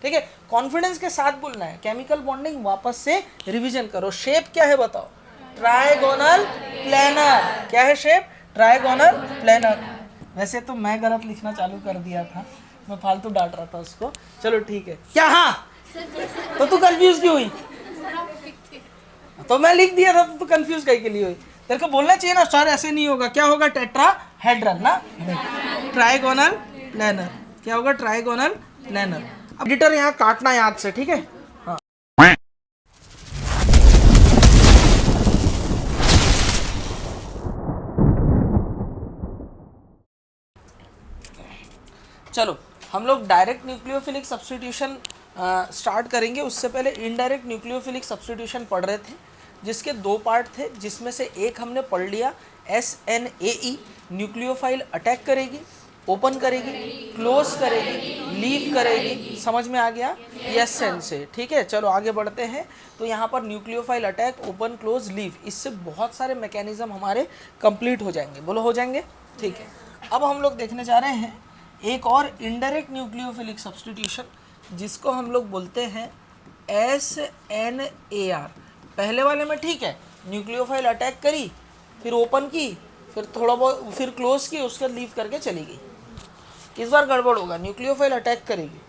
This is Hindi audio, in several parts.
ठीक है, कॉन्फिडेंस के साथ बोलना है। केमिकल बॉन्डिंग वापस से रिवीजन करो। शेप क्या है बताओ? Trigonal planar. क्या है शेप? Trigonal planar. वैसे तो मैं गलत लिखना चालू कर दिया था, मैं फालतू डांट रहा था उसको। चलो ठीक है। क्या? हाँ, तो तू कंफ्यूज क्यों हुई? तो मैं लिख दिया था तो तू कंफ्यूज कहीं के लिए हुई? तेरे को बोलना चाहिए ना सर ऐसे नहीं होगा। क्या होगा? टेट्राहेड्रल ना, ट्राइगोनल प्लेनर। क्या होगा? Trigonal planar. अब एडिटर यहाँ काटना याद से, ठीक है? हाँ, चलो हम लोग डायरेक्ट न्यूक्लियोफिलिक सब्स्टिट्यूशन स्टार्ट करेंगे। उससे पहले इनडायरेक्ट न्यूक्लियोफिलिक सब्स्टिट्यूशन पढ़ रहे थे, जिसके दो पार्ट थे, जिसमें से एक हमने पढ़ लिया SNAE। न्यूक्लियोफाइल अटैक करेगी, ओपन करेगी, क्लोज करेगी, लीव करेगी। समझ में आ गया? यस सेंस से। ठीक है, चलो आगे बढ़ते हैं। तो यहाँ पर nucleophile attack, open, close, leave, इससे बहुत सारे मैकेनिज्म हमारे कंप्लीट हो जाएंगे। बोलो हो जाएंगे? ठीक है। अब हम लोग देखने जा रहे हैं एक और इनडायरेक्ट न्यूक्लियोफिलिक सब्स्टिट्यूशन, जिसको हम लोग बोलते हैं SNAR। पहले वाले में ठीक है, न्यूक्लियोफाइल अटैक करी, फिर ओपन की, फिर थोड़ा बहुत, फिर क्लोज की, उसके लीव करके चली गई। इस बार गड़बड़ होगा। न्यूक्लियोफाइल अटैक करेगी,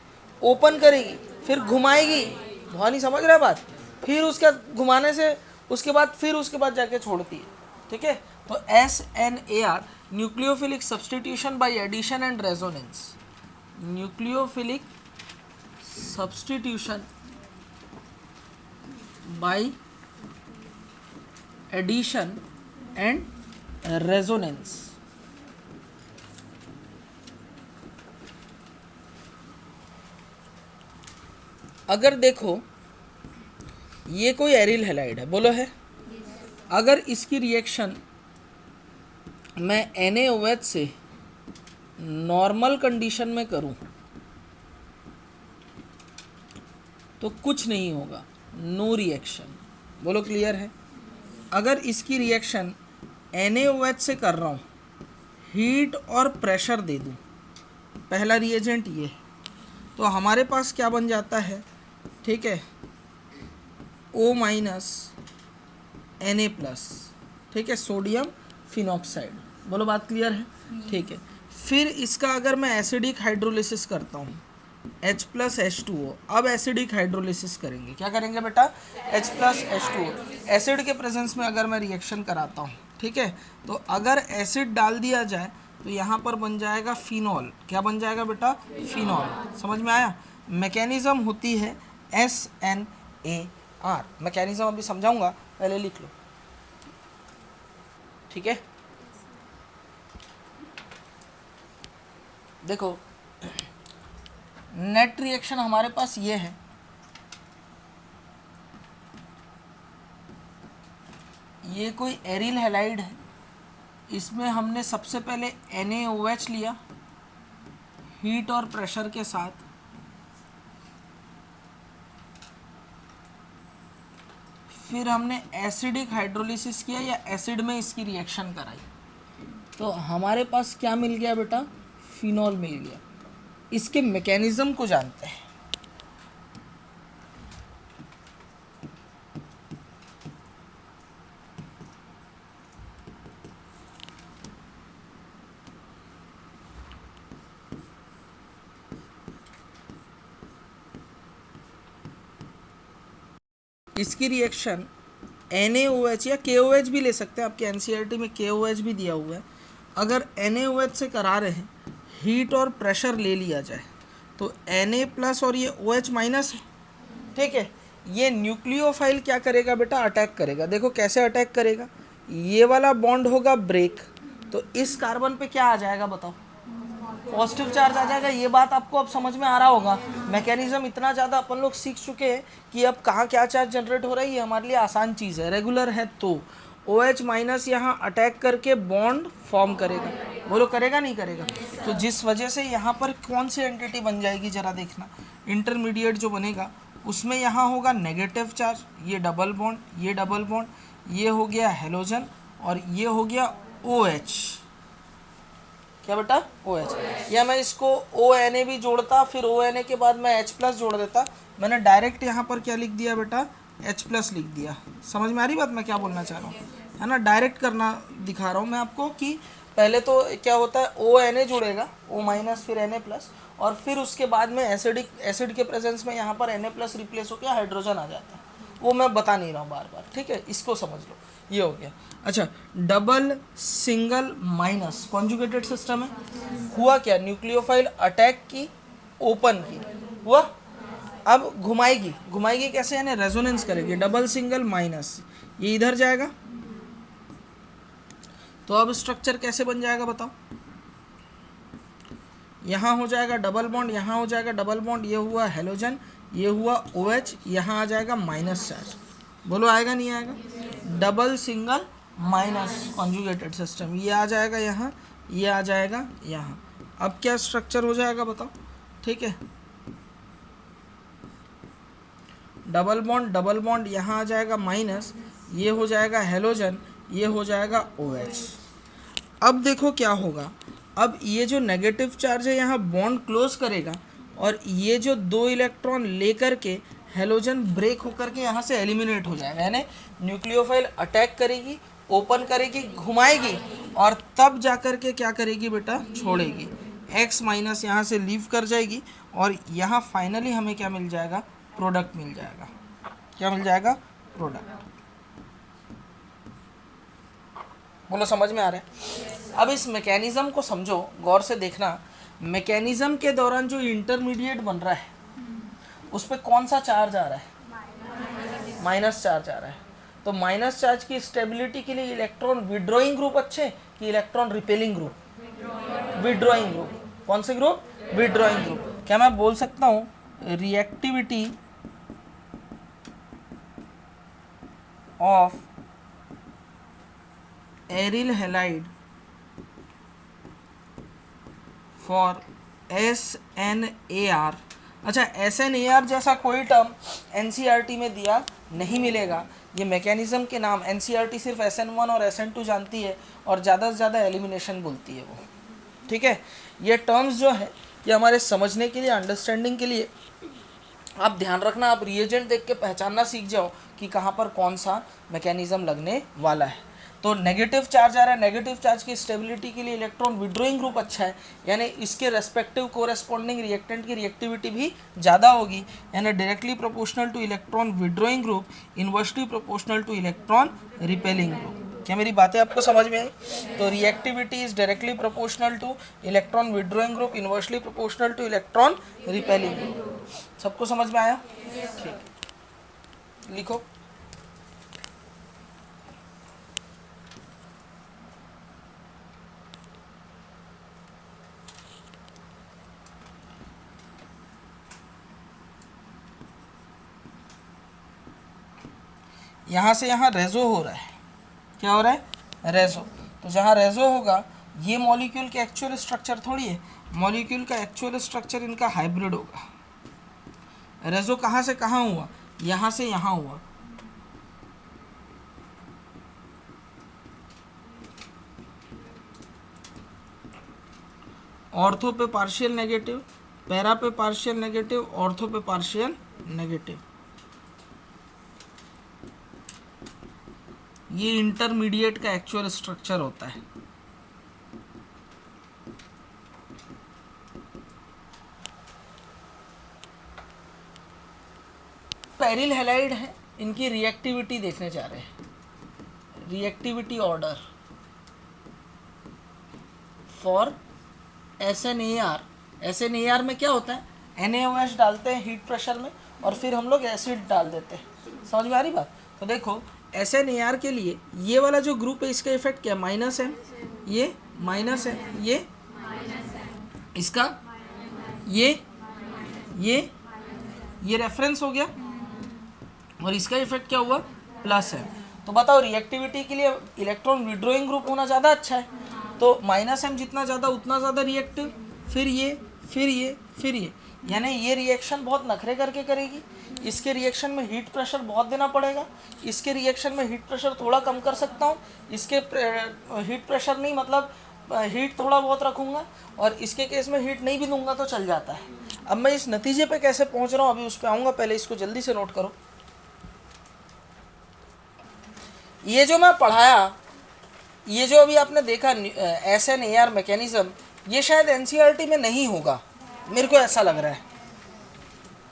ओपन करेगी, फिर घुमाएगी, वहाँ नहीं समझ रहा बात, फिर उसके घुमाने से उसके बाद जाके छोड़ती है। ठीक है, तो SNAR nucleophilic substitution by addition and resonance. Nucleophilic substitution by addition and resonance. अगर देखो ये कोई एरिल हैलाइड है, बोलो है। अगर इसकी रिएक्शन मैं NaOH से नॉर्मल कंडीशन में करूं तो कुछ नहीं होगा, नो रिएक्शन। बोलो क्लियर है? अगर इसकी रिएक्शन NaOH से कर रहा हूं, हीट और प्रेशर दे दूं, पहला रिएजेंट ये, तो हमारे पास क्या बन जाता है? ठीक है, O माइनस Na+, ठीक है, सोडियम फिनॉक्साइड। बोलो बात क्लियर है? ठीक है। फिर इसका अगर मैं एसिडिक हाइड्रोलिसिस करता हूँ, H+H2O। अब एसिडिक हाइड्रोलिसिस करेंगे। क्या करेंगे बेटा? H+H2O। एसिड के प्रेजेंस में अगर मैं रिएक्शन कराता हूँ, ठीक है, तो अगर एसिड डाल दिया जाए तो यहाँ पर बन जाएगा फिनॉल। क्या बन जाएगा बेटा? फिनॉल। समझ में आया? मैकेनिज्म होती है SNAR। मैकेनिज्म अभी समझाऊंगा, पहले लिख लो। ठीक है, देखो नेट रिएक्शन हमारे पास ये है। ये कोई एरिल हैलाइड है, इसमें हमने सबसे पहले NaOH लिया हीट और प्रेशर के साथ, फिर हमने एसिडिक हाइड्रोलिसिस किया या एसिड में इसकी रिएक्शन कराई, तो हमारे पास क्या मिल गया बेटा? फिनॉल मिल गया। इसके मैकेनिज्म को जानते हैं। इसकी रिएक्शन NaOH या KOH भी ले सकते हैं, आपके NCERT में KOH भी दिया हुआ है। अगर NaOH से करा रहे हैं, हीट और प्रेशर ले लिया जाए, तो Na+ और ये OH- है। ठीक है, ये न्यूक्लियोफाइल क्या करेगा बेटा? अटैक करेगा। देखो कैसे अटैक करेगा। ये वाला बॉन्ड होगा ब्रेक, तो इस कार्बन पे क्या आ जाएगा बताओ? पॉजिटिव चार्ज आ जाएगा। ये बात आपको अब समझ में आ रहा होगा। मैकेनिज्म इतना ज़्यादा अपन लोग सीख चुके हैं कि अब कहाँ क्या चार्ज जनरेट हो रहा है ये हमारे लिए आसान चीज़ है। रेगुलर है तो OH- यहाँ अटैक करके बॉन्ड फॉर्म करेगा। बोलो करेगा नहीं करेगा? तो जिस वजह से यहाँ पर कौन सी एंटिटी बन जाएगी जरा देखना। इंटरमीडिएट जो बनेगा उसमें यहाँ होगा नेगेटिव चार्ज, ये डबल बॉन्ड, ये डबल बॉन्ड, ये हो गया हेलोजन और ये हो गया OH। क्या बेटा OH, या मैं इसको ONA भी जोड़ता, फिर ONA के बाद मैं H+ जोड़ देता। मैंने डायरेक्ट यहाँ पर क्या लिख दिया बेटा, H+ लिख दिया। समझ में आ रही बात मैं क्या बोलना चाह रहा हूँ, है ना। डायरेक्ट करना दिखा रहा हूँ मैं आपको कि पहले तो क्या होता है, ONA जुड़ेगा, O- फिर Na+, और फिर उसके बाद में एसिड के प्रेजेंस में यहाँ पर Na+ रिप्लेस होकर हाइड्रोजन आ जाता है। वो मैं बता नहीं रहा हूँ बार बार, ठीक है, इसको समझ लो, ये हो गया। अच्छा, double single minus conjugated system है। हुआ क्या, न्यूक्लियोफाइल अटैक की, ओपन की, हुआ। अब घुमाएगी कैसे, यानी रेजोनेंस करेगी। डबल सिंगल माइनस, ये इधर जाएगा, तो अब स्ट्रक्चर कैसे बन जाएगा बताओ। यहाँ हो जाएगा डबल बॉन्ड, यहाँ हो जाएगा डबल बॉन्ड, ये हुआ हेलोजन, ये हुआ OH, यहाँ आ जाएगा माइनस चार्ज। बोलो आएगा नहीं आएगा, double single minus conjugated system, ये आ जाएगा यहाँ, ये आ जाएगा यहाँ। अब क्या स्ट्रक्चर हो जाएगा बताओ, ठीक है। डबल बॉन्ड यहाँ आ जाएगा माइनस, ये हो जाएगा हेलोजन, ये हो जाएगा OH। अब देखो क्या होगा, अब ये जो नेगेटिव चार्ज है यहाँ बॉन्ड क्लोज करेगा, और ये जो 2 इलेक्ट्रॉन लेकर के हेलोजन ब्रेक होकर के यहाँ से एलिमिनेट हो जाएगा, यानी न्यूक्लियोफाइल अटैक करेगी, ओपन करेगी, घुमाएगी, और तब जाकर के क्या करेगी बेटा, छोड़ेगी। X- यहाँ से लीव कर जाएगी, और यहाँ फाइनली हमें क्या मिल जाएगा, प्रोडक्ट मिल जाएगा। क्या मिल जाएगा, प्रोडक्ट। बोलो समझ में आ रहा है। अब इस मैकेनिज्म को समझो, गौर से देखना। मैकेनिज्म के दौरान जो इंटरमीडिएट बन रहा है उस पर कौन सा चार्ज आ रहा है, माइनस चार्ज आ रहा है। तो माइनस चार्ज की स्टेबिलिटी के लिए इलेक्ट्रॉन विड्रॉइंग ग्रुप अच्छे कि electron repelling group, withdrawing group. कौन से ग्रुप, विड्रॉइंग ग्रुप। क्या मैं बोल सकता हूँ reactivity of aryl halide for SNAR। अच्छा, SNAR जैसा कोई टर्म NCERT में दिया नहीं मिलेगा। ये मैकेनिज्म के नाम NCERT सिर्फ SN1 और SN2 जानती है, और ज़्यादा से ज़्यादा एलिमिनेशन बोलती है वो, ठीक है। ये टर्म्स जो है ये हमारे समझने के लिए, अंडरस्टैंडिंग के लिए आप ध्यान रखना। आप रिएजेंट देख के पहचानना सीख जाओ कि कहाँ पर कौन सा मैकेनिज्म लगने वाला है। तो नेगेटिव चार्ज आ रहा है, नेगेटिव चार्ज की स्टेबिलिटी के लिए इलेक्ट्रॉन विड्रॉइंग ग्रुप अच्छा है, यानी इसके रेस्पेक्टिव कोरेस्पॉन्डिंग रिएक्टेंट की रिएक्टिविटी भी ज़्यादा होगी, यानी directly proportional two electron withdrawing group, inversely proportional two electron repelling group. क्या मेरी बातें आपको समझ में आई। तो reactivity is directly proportional two electron withdrawing group, inversely proportional two electron repelling group. सबको समझ में आया, ठीक, लिखो। यहाँ से यहाँ रेजो हो रहा है, क्या हो रहा है, रेजो। तो जहाँ रेजो होगा, ये मॉलिक्यूल के एक्चुअल स्ट्रक्चर थोड़ी है, मॉलिक्यूल का एक्चुअल स्ट्रक्चर इनका हाइब्रिड होगा। रेजो कहाँ से कहाँ हुआ, यहाँ से यहाँ हुआ। ऑर्थो पे पार्शियल नेगेटिव, पैरा पे पार्शियल नेगेटिव, ऑर्थो पे पार्शियल नेगेटिव। ये इंटरमीडिएट का एक्चुअल स्ट्रक्चर होता है। पेरिल हैलाइड है, इनकी रिएक्टिविटी देखने जा रहे हैं। Reactivity order for SNAR। SNAR में क्या होता है, NaOH डालते हैं हीट प्रेशर में, और फिर हम लोग एसिड डाल देते हैं। समझ में आ रही बात। तो देखो SNAR के लिए ये वाला जो ग्रुप है इसका इफेक्ट क्या, -M, ये -M, ये इसका ये रेफरेंस हो गया, और इसका इफेक्ट क्या हुआ, +M। तो बताओ रिएक्टिविटी के लिए इलेक्ट्रॉन विड्रॉइंग ग्रुप होना ज़्यादा अच्छा है, तो -M जितना ज़्यादा उतना ज़्यादा रिएक्टिव, फिर ये, यानी ये रिएक्शन बहुत नखरे करके करेगी। इसके रिएक्शन में हीट प्रेशर बहुत देना पड़ेगा, इसके रिएक्शन में हीट प्रेशर थोड़ा कम कर सकता हूँ, इसके हीट प्रेशर नहीं, मतलब हीट थोड़ा बहुत रखूँगा, और इसके केस में हीट नहीं भी दूंगा तो चल जाता है। अब मैं इस नतीजे पे कैसे पहुँच रहा हूँ अभी उस पर आऊँगा, पहले इसको जल्दी से नोट करो। ये जो मैं पढ़ाया, ये जो अभी आपने देखा SN/AR मैकेनिज्म, ये शायद एनसीईआरटी में नहीं होगा, मेरे को ऐसा लग रहा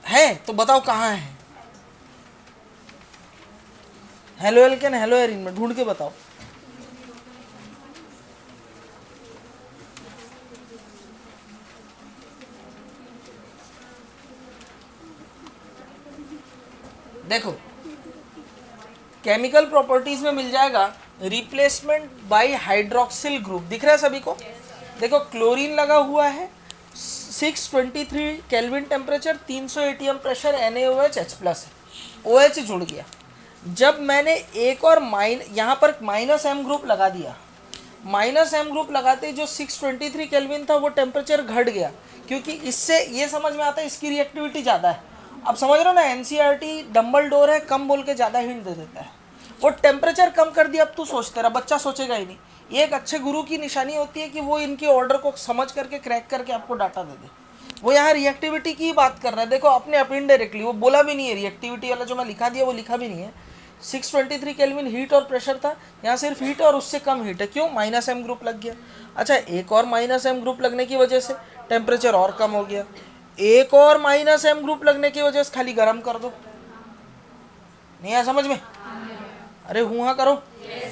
है तो बताओ कहाँ है? हेलो एल्केन, हेलो एरिन में ढूंढ के बताओ। देखो केमिकल प्रॉपर्टीज में मिल जाएगा रिप्लेसमेंट बाय हाइड्रोक्सिल ग्रुप, दिख रहा है सभी को? देखो क्लोरीन लगा हुआ है, 623 kelvin temperature, 300 ATM pressure, NaOH H+ है, OH जुड़ गया। जब मैंने एक और यहाँ पर -M ग्रुप लगा दिया, -M ग्रुप लगाते जो 623 केल्विन था वो टेम्परेचर घट गया, क्योंकि इससे ये समझ में आता है इसकी रिएक्टिविटी ज़्यादा है। अब समझ रहे हो ना, एनसीईआरटी डम्बल डोर है, कम बोल के ज़्यादा हिंट दे देता है। वो टेम्परेचर कम कर दिया, अब तू सोचते रहा, बच्चा सोचेगा ही नहीं। ये एक अच्छे गुरु की निशानी होती है कि वो इनके ऑर्डर को समझ करके क्रैक करके आपको डाटा दे दे। वो यहाँ रिएक्टिविटी की बात कर रहा है, देखो अपने आप इनडायरेक्टली, वो बोला भी नहीं है, रिएक्टिविटी वाला जो मैं लिखा दिया वो लिखा भी नहीं है। 623 केल्विन हीट और प्रेशर था, यहाँ सिर्फ हीट और उससे कम हीट है, क्यों? -M ग्रुप लग गया। अच्छा, एक और -M ग्रुप लगने की वजह से टेम्परेचर और कम हो गया, एक और -M ग्रुप लगने की वजह से खाली गर्म कर दो। नहीं आया समझ में? अरे हुआ करो,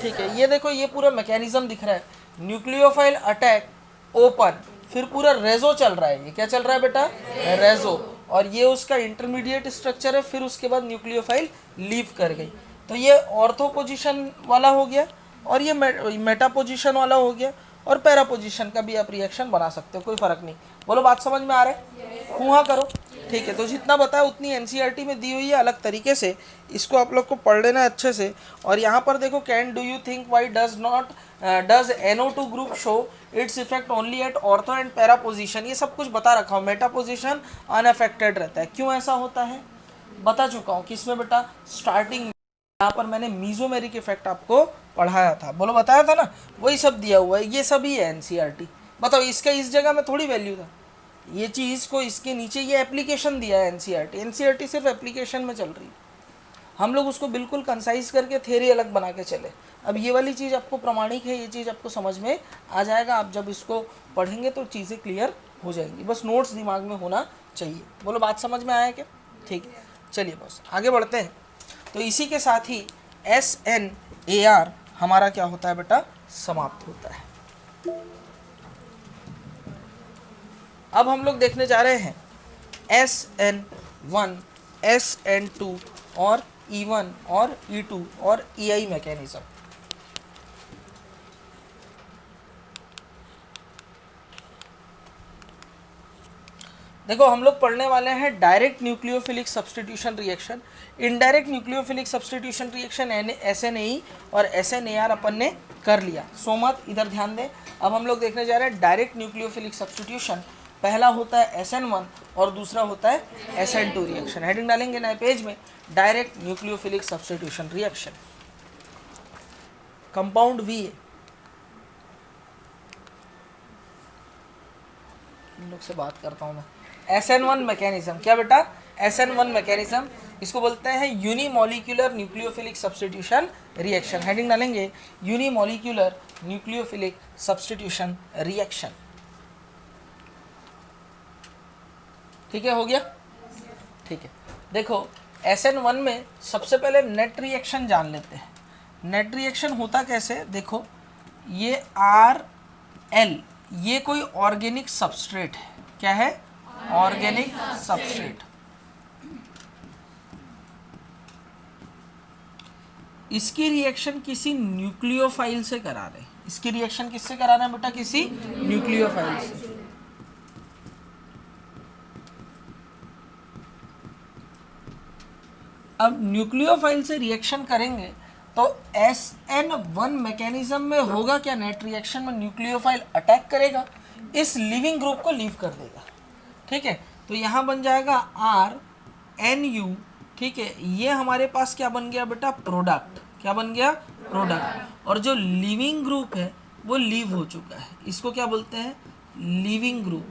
ठीक है। ये देखो, ये पूरा मैकेनिज्म दिख रहा है, न्यूक्लियोफाइल अटैक ओपन, फिर पूरा रेजो चल रहा है। ये क्या चल रहा है बेटा? रेजो, और ये उसका इंटरमीडिएट स्ट्रक्चर है, फिर उसके बाद न्यूक्लियोफाइल लीव कर गई। तो ये ऑर्थो पोजीशन वाला हो गया, और ये मेटा पोजीशन वाला हो गया, और पैरा पोजीशन का भी आप रिएक्शन बना सकते हो, कोई फर्क नहीं। बोलो बात समझ में आ रहा है? हुआ करो, ठीक है। तो जितना बताया उतनी एनसीईआरटी में दी हुई है अलग तरीके से, इसको आप लोग को पढ़ लेना है अच्छे से। और यहाँ पर देखो, can do you think why does NO2 group show its effect only at ortho and para position, ये सब कुछ बता रखा हूँ। मेटा पोजीशन अनअफेक्टेड रहता है, क्यों ऐसा होता है बता चुका हूँ। किसमें बेटा? स्टार्टिंग, यहाँ पर मैंने मीजोमेरिक इफेक्ट आपको पढ़ाया था, बोलो बताया था ना, वही सब दिया हुआ है, ये सभी है एनसीईआरटी। बताओ इसका इस जगह में थोड़ी वैल्यू था, ये चीज़ को इसके नीचे ये एप्लीकेशन दिया है एनसीईआरटी। एनसीईआरटी सिर्फ एप्लीकेशन में चल रही है, हम लोग उसको बिल्कुल कंसाइज करके थ्योरी अलग बना के चले। अब ये वाली चीज़ आपको प्रमाणिक है, ये चीज़ आपको समझ में आ जाएगा, आप जब इसको पढ़ेंगे तो चीज़ें क्लियर हो जाएंगी, बस नोट्स दिमाग में होना चाहिए। बोलो बात समझ में आया क्या? ठीक है, चलिए बस आगे बढ़ते हैं। तो इसी के साथ ही SN/AR हमारा क्या होता है बेटा? समाप्त होता है। अब हम लोग देखने जा रहे हैं SN1, SN2 और E1 और E2 और EI मैकेनिज्म। देखो हम लोग पढ़ने वाले हैं direct nucleophilic substitution reaction, indirect nucleophilic substitution reaction SNAE और SNAR अपन ने कर लिया। सो मत इधर ध्यान दें। अब हम लोग देखने जा रहे हैं डायरेक्ट न्यूक्लियोफिलिक सब्स्टिट्यूशन। पहला होता है SN1 और दूसरा होता है SN2 रिएक्शन। हेडिंग डालेंगे नए पेज में, direct nucleophilic substitution reaction. Compound V इन लोग से बात करता हूँ मैं। SN1 मैकेनिज्म, क्या बेटा? SN1 मैकेनिज्म, इसको बोलते हैं unimolecular nucleophilic substitution reaction. Heading डालेंगे यूनिमोलिकुलर न्यूक्लियोफिलिक सब्स्टिट्यूशन रिएक्शन। ठीक है, हो गया? ठीक है, देखो SN1 में सबसे पहले नेट रिएक्शन जान लेते हैं। नेट रिएक्शन होता कैसे? देखो ये RL, ये कोई ऑर्गेनिक सबस्ट्रेट है। क्या है? Organic substrate. इसकी रिएक्शन किसी न्यूक्लियोफाइल से करा रहे हैं। इसकी रिएक्शन किससे करा रहे हैं बेटा? किसी न्यूक्लियोफाइल से। अब न्यूक्लियोफाइल से रिएक्शन करेंगे तो SN1 मैकेनिज्म में होगा क्या? नेट रिएक्शन में न्यूक्लियोफाइल अटैक करेगा, इस लिविंग ग्रुप को लीव कर देगा। ठीक है, तो यहाँ बन जाएगा RNU। ठीक है, ये हमारे पास क्या बन गया बेटा? प्रोडक्ट। क्या बन गया? प्रोडक्ट। और जो लिविंग ग्रुप है वो लीव हो चुका है, इसको क्या बोलते हैं, लीविंग ग्रुप,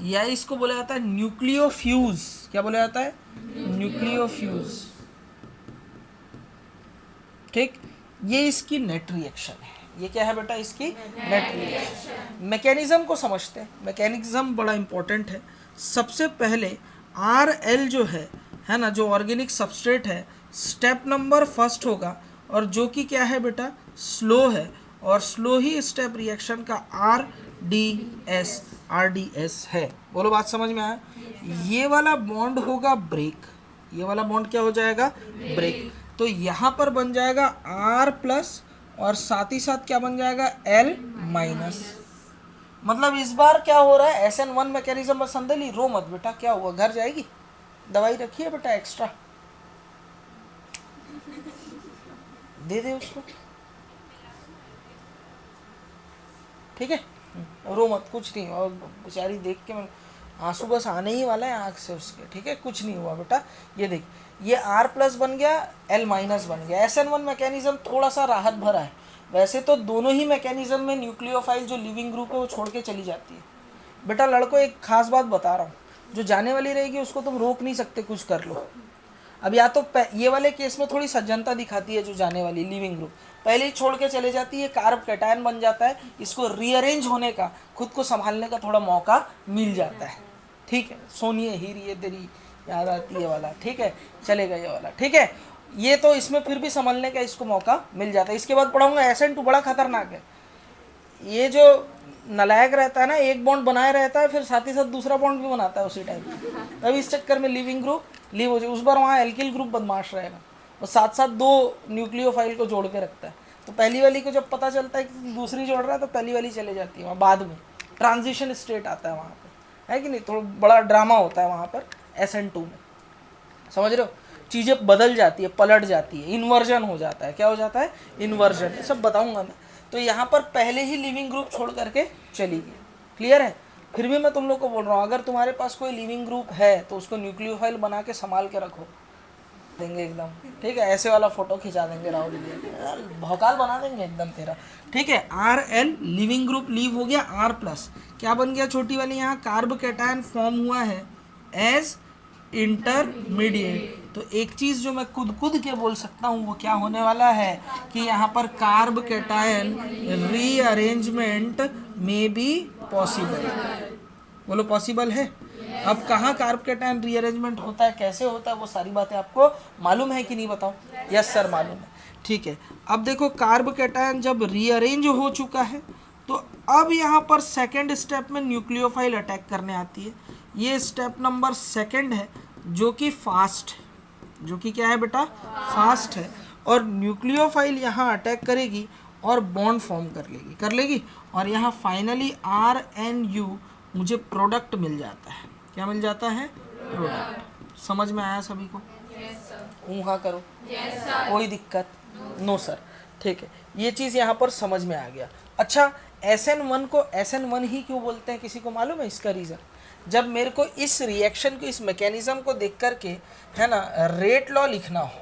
या इसको बोला जाता है न्यूक्लियोफ्यूज। क्या बोला जाता है, न्यूक्लियोफ्यूज। ठीक, ये इसकी नेट रिएक्शन है। ये क्या है बेटा, इसकी नेट रिएक्शन। मैकेनिज्म को समझते हैं, मैकेनिज्म बड़ा इंपॉर्टेंट है। सबसे पहले RL जो है ना, जो ऑर्गेनिक सबस्ट्रेट है, स्टेप नंबर फर्स्ट होगा, और जो कि क्या है स्लो है, और स्लो ही स्टेप रिएक्शन का RDS है। बोलो बात समझ में आया। ये वाला बॉन्ड होगा ब्रेक, ये वाला बॉन्ड क्या हो जाएगा, ब्रेक। तो यहाँ पर बन जाएगा R+, और साथ ही साथ क्या बन जाएगा, L-। मतलब इस बार क्या हो रहा है, SN1 मैकेनिज्म पसंद है। रो मत बेटा, क्या हुआ, घर जाएगी, दवाई रखी है बेटा एक्स्ट्रा, दे दे उसको, ठीक है, रो मत, कुछ नहीं। और बेचारी देख के मैं आंसू बस आने ही वाला है आँख से उसके, ठीक है, कुछ नहीं हुआ बेटा। ये देख, ये R+ बन गया, L- बन गया। SN1 मैकेनिज्म थोड़ा सा राहत भरा है। वैसे तो दोनों ही मैकेनिज्म में न्यूक्लियोफाइल जो लिविंग ग्रुप है वो छोड़ के चली जाती है। बेटा लड़कों, एक खास बात बता रहा हूँ, जो जाने वाली रहेगी उसको तुम रोक नहीं सकते, कुछ कर लो। अब या तो ये वाले केस में थोड़ी सज्जनता दिखाती है जो जाने वाली लिविंग ग्रुप, पहले ही छोड़ के चले जाती है, कार्ब कैटायन बन जाता है, इसको रीअरेंज होने का, खुद को संभालने का थोड़ा मौका मिल जाता है। ठीक है, सोनिए हीरिए तेरी याद आती है वाला, ठीक है, चलेगा ये वाला, ठीक है। ये तो इसमें फिर भी संभलने का इसको मौका मिल जाता है। इसके बाद पढ़ाऊंगा SN2, बड़ा खतरनाक है। ये जो नलायक रहता है ना, एक बॉन्ड बनाए रहता है, फिर साथ ही साथ दूसरा बॉन्ड भी बनाता है उसी टाइम। तभी इस चक्कर में लिविंग ग्रुप लीव हो जाए। उस बार वहाँ एल्किल ग्रुप बदमाश रहेगा, और साथ साथ 2 न्यूक्लियोफाइल को जोड़ के रखता है। तो पहली वाली को जब पता चलता है कि दूसरी जोड़ रहा है, तो पहली वाली चले जाती है वहाँ, बाद में ट्रांजिशन स्टेट आता है वहाँ पर, है कि नहीं। थोड़ा बड़ा ड्रामा होता है वहाँ पर SN2 में, समझ रहे हो, चीज़ें बदल जाती है, पलट जाती है, इन्वर्जन हो जाता है। क्या हो जाता है, इन्वर्जन, ये सब बताऊंगा मैं। तो यहाँ पर पहले ही लिविंग ग्रुप छोड़ करके चली गई, क्लियर है। फिर भी मैं तुम लोग को बोल रहा हूँ, अगर तुम्हारे पास कोई लिविंग ग्रुप है तो उसको न्यूक्लियोफाइल बना के संभाल के रखो, देंगे एकदम, ठीक है। ऐसे वाला फोटो खिंचा देंगे राहुल जी, भौकाल बना देंगे एकदम तेरा, ठीक है। RL लिविंग ग्रुप लीव हो गया, R+, क्या बन गया छोटी वाली, यहाँ कार्ब कैटायन फॉर्म हुआ है एज इंटरमीडिएट। तो एक चीज़ जो मैं खुद के बोल सकता हूँ वो क्या होने वाला है कि यहाँ पर कार्ब कैटायन रीअरेंजमेंट में बी पॉसिबल। बोलो पॉसिबल है। अब कहाँ कार्ब कैटायन रीअरेंजमेंट होता है, कैसे होता है, वो सारी बातें आपको मालूम है कि नहीं बताओ। यस सर मालूम है, ठीक है। अब देखो कार्ब कैटायन जब रीअरेंज हो चुका है, तो अब यहाँ पर सेकेंड स्टेप में न्यूक्लियोफाइल अटैक करने आती है। ये स्टेप नंबर 2 है, जो कि फास्ट है, जो कि क्या है बेटा, फास्ट है। और न्यूक्लियोफाइल यहाँ अटैक करेगी और बॉन्ड फॉर्म कर लेगी, और यहाँ फाइनली RNU मुझे प्रोडक्ट मिल जाता है। क्या मिल जाता है, प्रोडक्ट। समझ में आया सभी को? ऊँहा करो, कोई दिक्कत? नो सर, ठीक है। ये चीज़ यहाँ पर समझ में आ गया। अच्छा, SN1 को SN1 ही क्यों बोलते हैं, किसी को मालूम है इसका रीज़न? जब मेरे को इस रिएक्शन को, इस मैकेनिज्म को देख करके, है ना, रेट लॉ लिखना हो,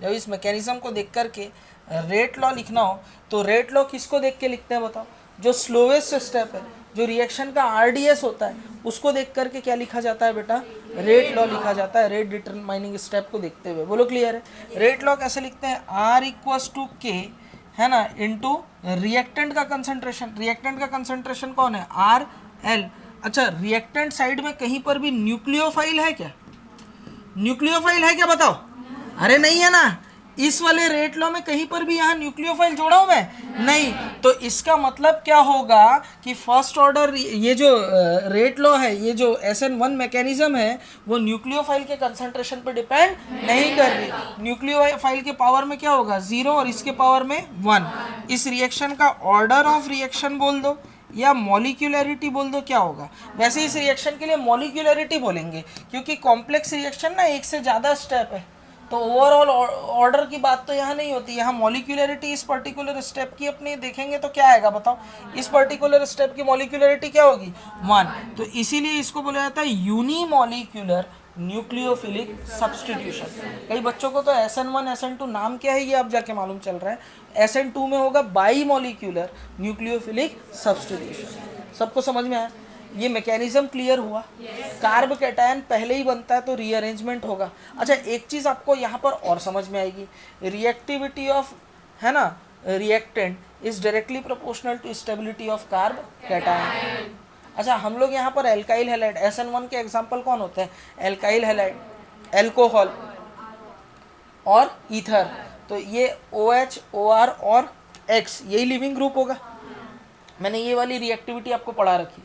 जब इस मैकेनिज्म को देख करके रेट लॉ लिखना हो, तो रेट लॉ किसको देख के लिखते हैं बताओ? जो स्लोवेस्ट स्टेप है, जो रिएक्शन का RDS होता है, उसको देख करके क्या लिखा जाता है बेटा, रेट लॉ लिखा जाता है, रेट डिटरमाइनिंग स्टेप को देखते हुए। बोलो क्लियर है। रेट लॉ कैसे लिखते हैं, R=K, है ना, इनटू रिएक्टेंट का कंसंट्रेशन। रिएक्टेंट का कंसंट्रेशन कौन है, RL। अच्छा, रिएक्टेंट साइड में कहीं पर भी न्यूक्लियोफाइल है क्या, न्यूक्लियोफाइल है क्या बताओ? अरे नहीं है ना। इस वाले रेट लॉ में कहीं पर भी यहाँ न्यूक्लियोफाइल जोड़ा हुआ है नहीं। तो इसका मतलब क्या होगा कि फर्स्ट ऑर्डर ये जो रेट लॉ है, ये जो SN1 मैकेनिज्म है, वो न्यूक्लियोफाइल के कंसंट्रेशन पर डिपेंड नहीं कर रही। न्यूक्लियोफाइल के पावर में क्या होगा, 0, और इसके पावर में 1। इस रिएक्शन का ऑर्डर ऑफ रिएक्शन बोल दो या मॉलिक्यूलरिटी बोल दो, क्या होगा? वैसे इस रिएक्शन के लिए मॉलिक्यूलरिटी बोलेंगे, क्योंकि कॉम्प्लेक्स रिएक्शन ना एक से ज़्यादा स्टेप है, तो ओवरऑल ऑर्डर की बात तो यहाँ नहीं होती। यहाँ मॉलिक्यूलरिटी इस पर्टिकुलर स्टेप की अपनी देखेंगे तो क्या आएगा बताओ? इस पर्टिकुलर स्टेप की मॉलिक्यूलरिटी क्या होगी, 1। तो इसीलिए इसको बोला जाता है यूनिमॉलिक्यूलर न्यूक्लियोफिलिक सब्स्टिट्यूशन। कई बच्चों को तो SN1 SN2 नाम क्या है ये अब जाके मालूम चल रहा है। SN2 में होगा बाई मॉलिक्यूलर न्यूक्लियोफिलिक सब्स्टिट्यूशन। सबको समझ में आया? ये मैकेनिज्म क्लियर हुआ। कार्ब कैटायन पहले ही बनता है तो रीअरेंजमेंट होगा। अच्छा, एक चीज आपको यहाँ पर और समझ में आएगी, रिएक्टिविटी ऑफ, है ना, reactant is directly proportional to stability of carbocation. अच्छा, हम लोग यहाँ पर एल्काइल हैलाइड, SN1 के एग्जाम्पल कौन होते हैं? एल्काइल हैलाइड, एल्कोहल और ईथर। तो ये OH, OR और X यही लिविंग ग्रुप होगा। मैंने ये वाली रिएक्टिविटी आपको पढ़ा रखी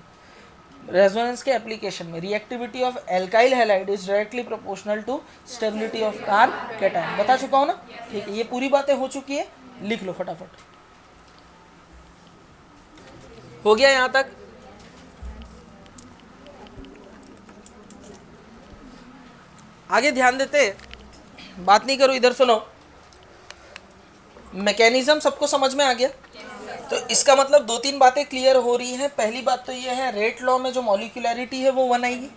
रेजोनेंस के एप्लीकेशन में। Reactivity of alkyl halide is directly proportional to stability of carbocation. बता चुका हूँ ना? ठीक है, ये पूरी बातें हो चुकी है, लिख लो फटाफट। हो गया यहाँ तक? आगे ध्यान देते, बात नहीं करो, इधर सुनो। मैकेनिज्म सबको समझ में आ गया? तो इसका मतलब 2-3 बातें क्लियर हो रही हैं। पहली बात तो ये है, रेट लॉ में जो मॉलिक्यूलैरिटी है वो 1 आएगी।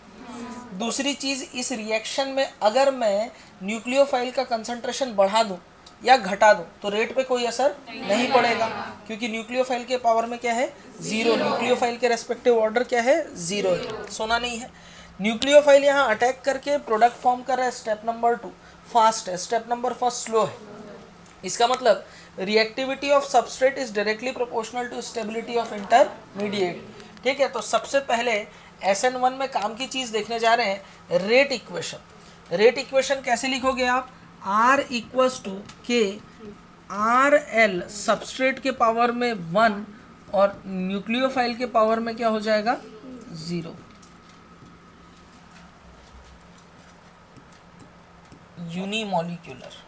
दूसरी चीज़, इस रिएक्शन में अगर मैं न्यूक्लियोफाइल का कंसंट्रेशन बढ़ा दूं या घटा दूं तो रेट पे कोई असर नहीं पड़ेगा, क्योंकि न्यूक्लियोफाइल के पावर में क्या है? 0। न्यूक्लियोफाइल के रेस्पेक्टिव ऑर्डर क्या है? 0 है। सोना नहीं है। न्यूक्लियोफाइल यहाँ अटैक करके प्रोडक्ट फॉर्म कर रहा है, स्टेप नंबर 2 फास्ट है, स्टेप नंबर 1 स्लो है। इसका मतलब reactivity of substrate is directly proportional to stability of intermediate. ठीक है, तो सबसे पहले SN1 में काम की चीज देखने जा रहे हैं, रेट इक्वेशन। रेट इक्वेशन कैसे लिखोगे आप? R इक्वल्स टू के RL सबस्ट्रेट के पावर में 1 और न्यूक्लियोफाइल के पावर में क्या हो जाएगा? 0। यूनिमॉलिक्यूलर।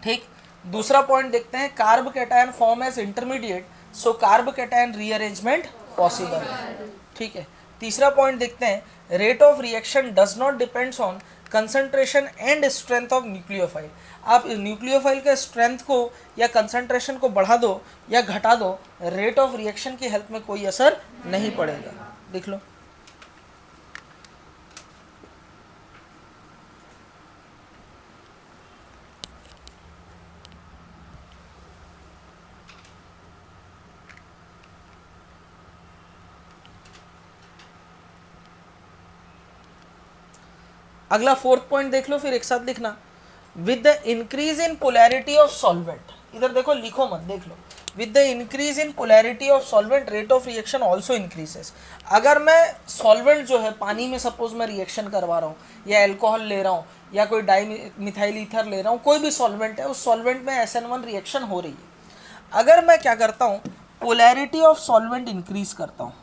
ठीक, दूसरा पॉइंट देखते हैं, carbocation form as intermediate, so carbocation rearrangement possible. ठीक है, तीसरा पॉइंट देखते हैं, rate of reaction does not depends on concentration and strength of nucleophile. आप न्यूक्लियोफाइल के स्ट्रेंथ को या कंसंट्रेशन को बढ़ा दो या घटा दो, रेट ऑफ रिएक्शन की हेल्प में कोई असर नहीं पड़ेगा। देख लो, अगला 4th पॉइंट देख लो, फिर एक साथ लिखना। With the increase in polarity of solvent, इधर देखो, लिखो मत, देख लो। With the increase in polarity of solvent rate of reaction also increases. अगर मैं सॉल्वेंट जो है, पानी में सपोज मैं रिएक्शन करवा रहा हूँ या एल्कोहल ले रहा हूँ या कोई डाइमिथाइल ईथर ले रहा हूँ, कोई भी सॉल्वेंट है, उस सॉल्वेंट में SN1 रिएक्शन हो रही है। अगर मैं क्या करता हूँ, पोलैरिटी ऑफ सॉल्वेंट इंक्रीज करता हूँ,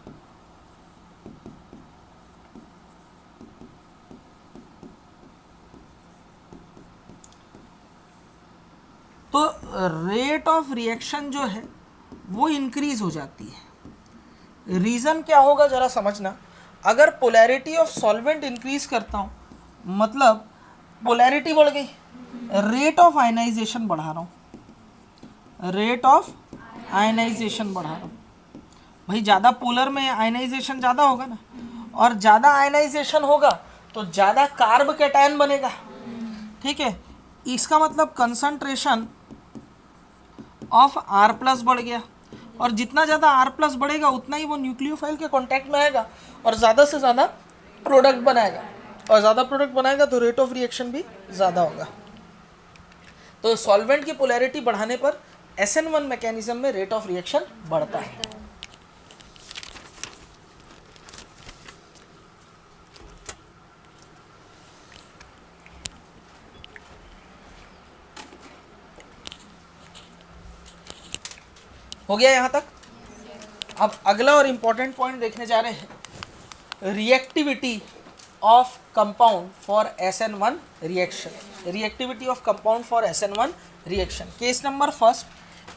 तो रेट ऑफ रिएक्शन जो है वो इंक्रीज हो जाती है। रीज़न क्या होगा जरा समझना। अगर पोलैरिटी ऑफ सॉल्वेंट इंक्रीज करता हूँ, मतलब पोलैरिटी बढ़ गई, रेट ऑफ आयनाइजेशन बढ़ा रहा हूँ, रेट ऑफ आयनाइजेशन बढ़ा रहा हूँ। भाई ज़्यादा पोलर में आयनाइजेशन ज़्यादा होगा ना, और ज़्यादा आयनाइजेशन होगा तो ज़्यादा कार्ब कैटायन बनेगा। ठीक है, इसका मतलब कंसंट्रेशन ऑफ R+ बढ़ गया, और जितना ज़्यादा R+ बढ़ेगा उतना ही वो न्यूक्लियोफाइल के कांटेक्ट में आएगा और ज़्यादा से ज़्यादा प्रोडक्ट बनाएगा, और ज़्यादा प्रोडक्ट बनाएगा तो रेट ऑफ रिएक्शन भी ज़्यादा होगा। तो सॉल्वेंट की पोलैरिटी बढ़ाने पर SN1 मैकेनिज्म में रेट ऑफ रिएक्शन बढ़ता है। हो गया यहाँ तक? अब अगला और इम्पोर्टेंट पॉइंट देखने जा रहे हैं, reactivity of compound for SN1 reaction. Reactivity of compound for SN1 reaction. Case number 1,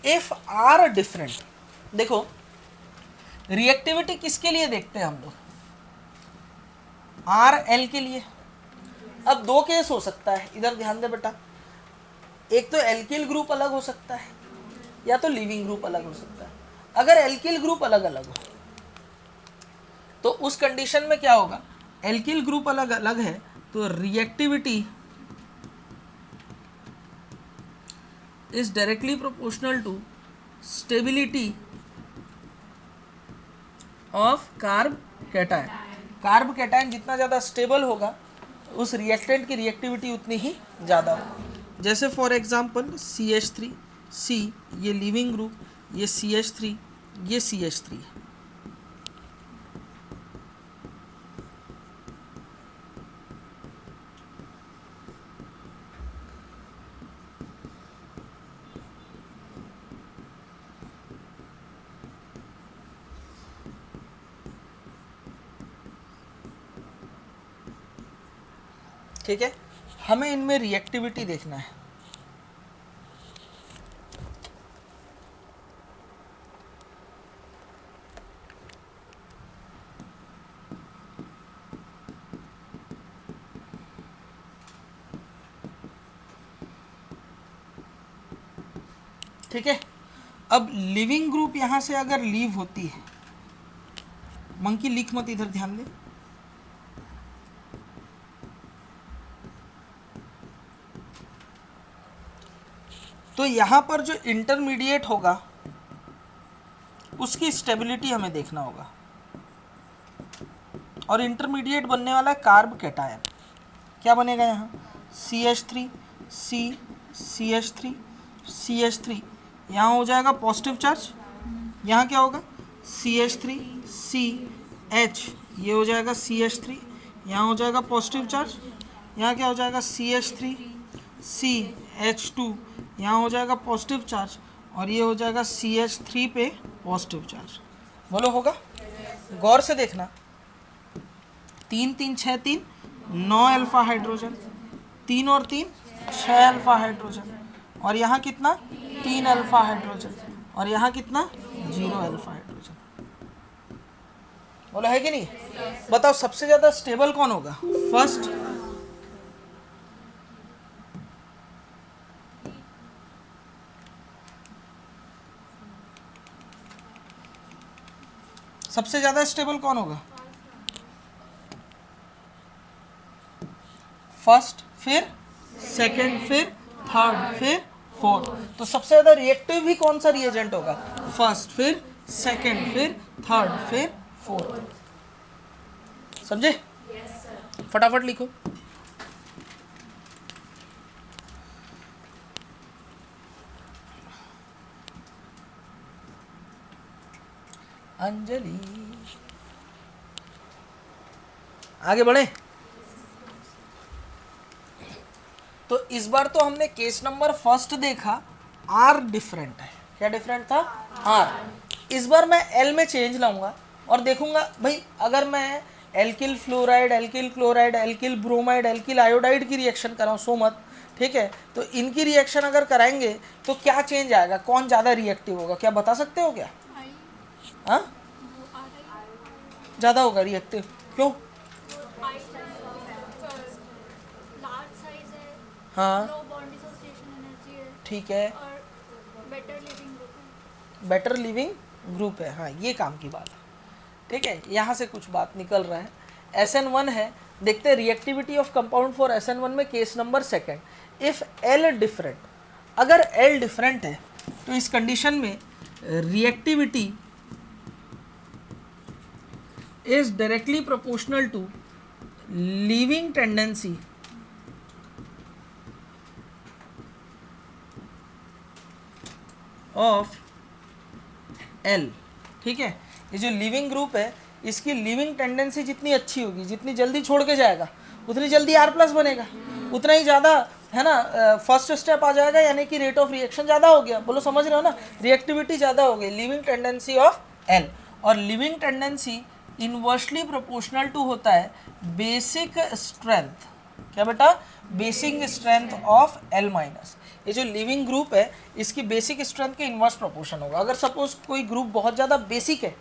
if R different. देखो, रिएक्टिविटी किसके लिए देखते हैं हम लोग? RL के लिए। अब 2 केस हो सकता है, इधर ध्यान दे बेटा। एक तो एल्किल ग्रुप अलग हो सकता है या तो लिविंग ग्रुप अलग हो सकता है। अगर एल्किल ग्रुप अलग अलग हो तो उस कंडीशन में क्या होगा, एल्किल ग्रुप अलग अलग है तो reactivity is directly proportional to stability of carbocation. Carbocation जितना ज़्यादा स्टेबल होगा उस रिएक्टेंट की रिएक्टिविटी उतनी ही ज़्यादा होगी। जैसे फॉर एग्जांपल CH3C, ये लिविंग ग्रुप, ये CH3, ये CH3 है। ठीक है, हमें इनमें रिएक्टिविटी देखना है। ठीक है, अब लिविंग ग्रुप यहां से अगर लीव होती है, मंकी लिख मत, इधर ध्यान दे, तो यहां पर जो इंटरमीडिएट होगा उसकी स्टेबिलिटी हमें देखना होगा। और इंटरमीडिएट बनने वाला है कार्ब कैटायन। क्या बनेगा यहाँ, CH3C, CH3, CH3, यहाँ हो जाएगा पॉजिटिव चार्ज, यहाँ क्या होगा CH3CH, ये हो जाएगा CH3, यहाँ हो जाएगा पॉजिटिव चार्ज, यहाँ क्या हो जाएगा CH3CH2, यहाँ हो जाएगा पॉजिटिव चार्ज, और ये हो जाएगा CH3 पे पॉजिटिव चार्ज। बोलो होगा? गौर से देखना, 3 3 6 3 9 अल्फा हाइड्रोजन, 3 और 3 6 अल्फा हाइड्रोजन, और यहाँ कितना 3 अल्फा हाइड्रोजन, और यहाँ कितना 0 अल्फा हाइड्रोजन। बोला है कि नहीं? बताओ सबसे ज्यादा स्टेबल कौन होगा? फर्स्ट, सबसे ज्यादा स्टेबल कौन होगा? फर्स्ट, फिर सेकंड, फिर थर्ड, फिर फोर्थ। तो सबसे ज्यादा रिएक्टिव भी कौन सा रिएजेंट होगा? फर्स्ट, फिर सेकंड, फिर थर्ड, फिर फोर्थ। समझे? फटाफट लिखो। अंजलि, आगे बढ़े। तो इस बार तो हमने केस नंबर फर्स्ट देखा, आर डिफरेंट है। क्या डिफरेंट था? आर। इस बार मैं एल में चेंज लाऊंगा और देखूंगा भाई, अगर मैं alkyl fluoride, alkyl chloride, alkyl bromide, alkyl iodide की रिएक्शन कराऊं, सो मत, ठीक है, तो इनकी रिएक्शन अगर कराएंगे तो क्या चेंज आएगा, कौन ज़्यादा रिएक्टिव होगा, क्या बता सकते हो क्या? हाँ, ज़्यादा होगा रिएक्टिव। क्यों? हाँ ठीक है, बेटर लिविंग ग्रुप है, हाँ ये काम की बात है। ठीक है, यहाँ से कुछ बात निकल रहा है। SN1 है, देखते हैं reactivity of compound for SN1 में case number second, if L different, अगर L डिफरेंट है तो इस कंडीशन में reactivity is directly proportional to leaving tendency of L। ठीक है, ये जो लिविंग ग्रुप है इसकी लिविंग टेंडेंसी जितनी अच्छी होगी, जितनी जल्दी छोड़ के जाएगा उतनी जल्दी R+ बनेगा, उतना ही ज़्यादा है ना फर्स्ट स्टेप आ जाएगा, यानी कि रेट ऑफ रिएक्शन ज़्यादा हो गया। बोलो समझ रहे हो ना, रिएक्टिविटी ज़्यादा हो गई, लिविंग टेंडेंसी ऑफ L। और leaving tendency inversely proportional to होता है बेसिक स्ट्रेंथ। क्या बेटा? Basic strength of L-। ये जो लिविंग ग्रुप है इसकी बेसिक स्ट्रेंथ के इनवर्स प्रोपोर्शन होगा। अगर सपोज कोई ग्रुप बहुत ज़्यादा बेसिक है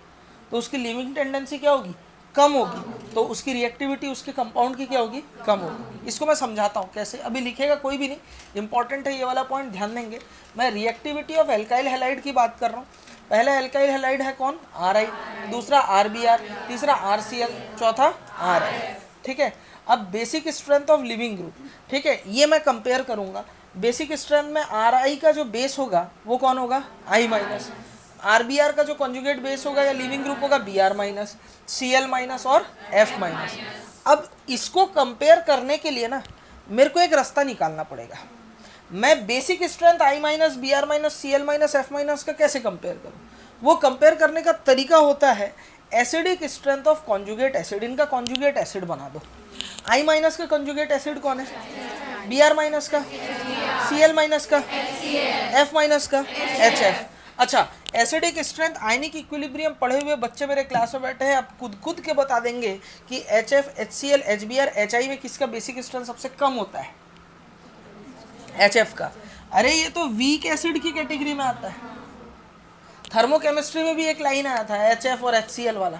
तो उसकी लिविंग टेंडेंसी क्या होगी? कम होगी तो उसकी रिएक्टिविटी उसके कंपाउंड की क्या होगी, कम होगी। इसको मैं समझाता हूँ कैसे, अभी लिखेगा कोई भी नहीं, इंपॉर्टेंट है ये वाला पॉइंट, ध्यान देंगे। मैं रिएक्टिविटी ऑफ एल्काइल हैलाइड की बात कर रहा हूँ। पहला एल्काइल हैलाइड है कौन, RI, दूसरा RBr, तीसरा RCl, चौथा RF, ठीक है। अब basic strength of leaving group, ठीक है, ये मैं कंपेयर करूंगा। बेसिक स्ट्रेंथ में RI का जो बेस होगा वो कौन होगा, I माइनस, RBr का जो कॉन्जुगेट बेस होगा या लिविंग ग्रुप होगा Br माइनस, Cl माइनस और F माइनस। अब इसको कंपेयर करने के लिए ना मेरे को एक रास्ता निकालना पड़ेगा। मैं basic strength I minus, Br minus, Cl minus, F minus का कैसे कंपेयर करूं? वो कंपेयर करने का तरीका होता है acidic strength of conjugate acid. इनका कॉन्जुगेट एसिड बना दो। I माइनस का कॉन्जुगेट एसिड कौन है, Br माइनस का, Cl माइनस का, F माइनस का, HF। अच्छा, एसिडिक स्ट्रेंथ आयनिक इक्विलिब्रियम पढ़े हुए बच्चे मेरे क्लास में बैठे हैं, आप खुद के बता देंगे कि HF, HCl, HBr, HI में किसका बेसिक स्ट्रेंथ सबसे कम होता है, HF का। अरे ये तो वीक एसिड की कैटेगरी में आता है। थर्मोकेमिस्ट्री में भी एक लाइन आया था HF और HCl वाला,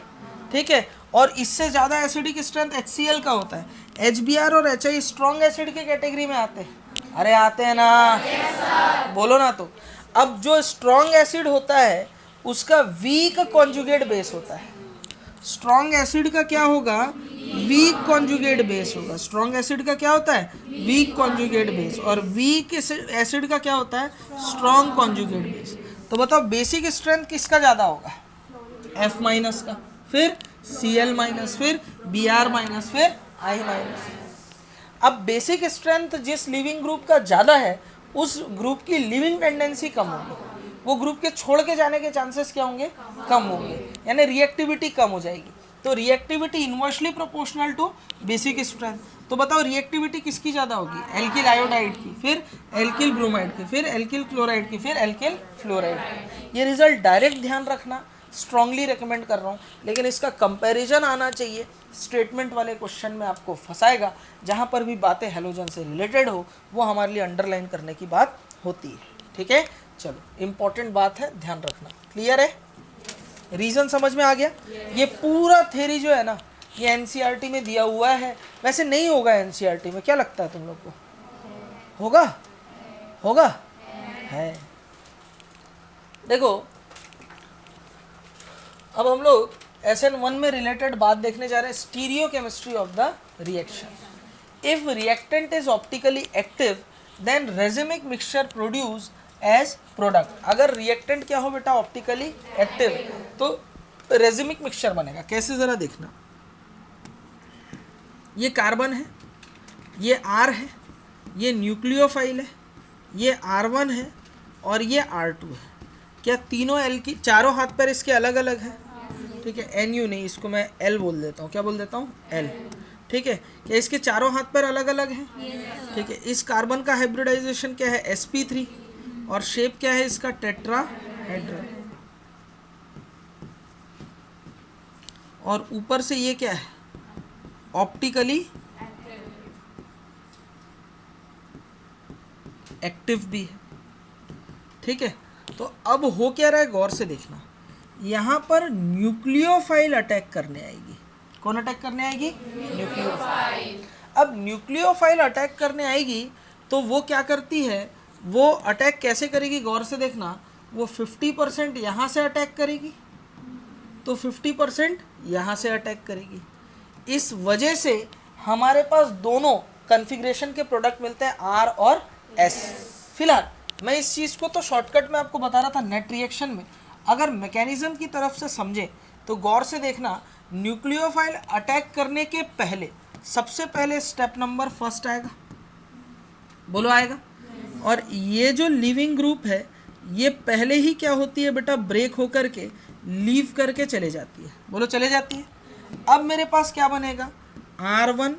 ठीक है। और इससे ज़्यादा एसिडिक स्ट्रेंथ HCl का होता है। HBr और HI स्ट्रॉन्ग एसिड की कैटेगरी में आते हैं। अरे आते हैं ना, yes, बोलो ना। तो अब जो स्ट्रॉन्ग एसिड होता है उसका वीक कॉन्जुगेट बेस होता है। स्ट्रॉन्ग एसिड का क्या होगा, वीक कॉन्जुगेट बेस होगा। स्ट्रॉन्ग एसिड का क्या होता है, वीक कॉन्जुगेट बेस, और वीक एसिड का क्या होता है, स्ट्रॉन्ग कॉन्जुगेट बेस। तो बताओ बेसिक स्ट्रेंथ किसका ज़्यादा होगा, F माइनस का, फिर Cl माइनस, फिर Br माइनस, फिर I माइनस। अब बेसिक स्ट्रेंथ जिस लिविंग ग्रुप का ज़्यादा है उस ग्रुप की लिविंग टेंडेंसी कम होगी, वो ग्रुप के छोड़ के जाने के चांसेस क्या होंगे, कम होंगे, यानी रिएक्टिविटी कम हो जाएगी। तो reactivity inversely proportional to basic strength. तो बताओ रिएक्टिविटी किसकी ज़्यादा होगी, एल्किल आयोडाइड की, फिर एल्किल ब्रोमाइड की, फिर एल्किल क्लोराइड की, फिर एल्किल फ्लोराइड की। ये रिजल्ट डायरेक्ट ध्यान रखना, स्ट्रांगली रेकमेंड कर रहा हूँ, लेकिन इसका कंपैरिजन आना चाहिए। स्टेटमेंट वाले क्वेश्चन में आपको फंसाएगा, जहाँ पर भी बातें हैलोजन से रिलेटेड हो वो हमारे लिए अंडरलाइन करने की बात होती है, ठीक है। चलो, इंपॉर्टेंट बात है, ध्यान रखना। क्लियर है, रीज़न समझ में आ गया। ये पूरा थ्योरी जो है ना ये एनसीईआरटी में दिया हुआ है। वैसे नहीं होगा एनसीईआरटी में, क्या लगता है तुम लोग को, होगा? होगा, है। देखो अब हम लोग SN1 में रिलेटेड बात देखने जा रहे हैं, stereochemistry of the reaction. If reactant is optically active then racemic mixture produce as product. अगर रिएक्टेंट क्या हो बेटा, ऑप्टिकली एक्टिव, तो रेजिमिक मिक्सचर बनेगा। कैसे जरा देखना, ये कार्बन है, ये R है, ये न्यूक्लियोफाइल है, ये R1 है और ये R2 है। क्या तीनों एल की चारों हाथ पैर इसके अलग अलग है, ठीक है। NU नहीं, इसको मैं L बोल देता हूँ। क्या बोल देता हूँ, L, ठीक है। क्या इसके चारों हाथ पैर अलग अलग हैं, ठीक है। इस कार्बन का हाइब्रिडाइजेशन क्या है, sp3, और शेप क्या है इसका, टेट्राहेड्रल। और ऊपर से ये क्या है, ऑप्टिकली एक्टिव भी है, ठीक है। तो अब हो क्या रहा है, गौर से देखना, यहाँ पर न्यूक्लियोफाइल अटैक करने आएगी। कौन अटैक करने आएगी, न्यूक्लियोफाइल। अब न्यूक्लियोफाइल अटैक करने आएगी तो वो क्या करती है, वो अटैक कैसे करेगी, गौर से देखना। वो 50% यहाँ से अटैक करेगी तो 50% यहाँ से अटैक करेगी। इस वजह से हमारे पास दोनों कन्फिग्रेशन के प्रोडक्ट मिलते हैं, R और S। फिलहाल मैं इस चीज़ को तो शॉर्टकट में आपको बता रहा था नेट रिएक्शन में। अगर मैकेनिज्म की तरफ से समझे तो गौर से देखना, न्यूक्लियोफाइल अटैक करने के पहले सबसे पहले स्टेप नंबर फर्स्ट आएगा, बोलो आएगा। और ये जो लिविंग ग्रुप है ये पहले ही क्या होती है बेटा, ब्रेक होकर के लीव करके चले जाती है, बोलो चले जाती है। अब मेरे पास क्या बनेगा, R1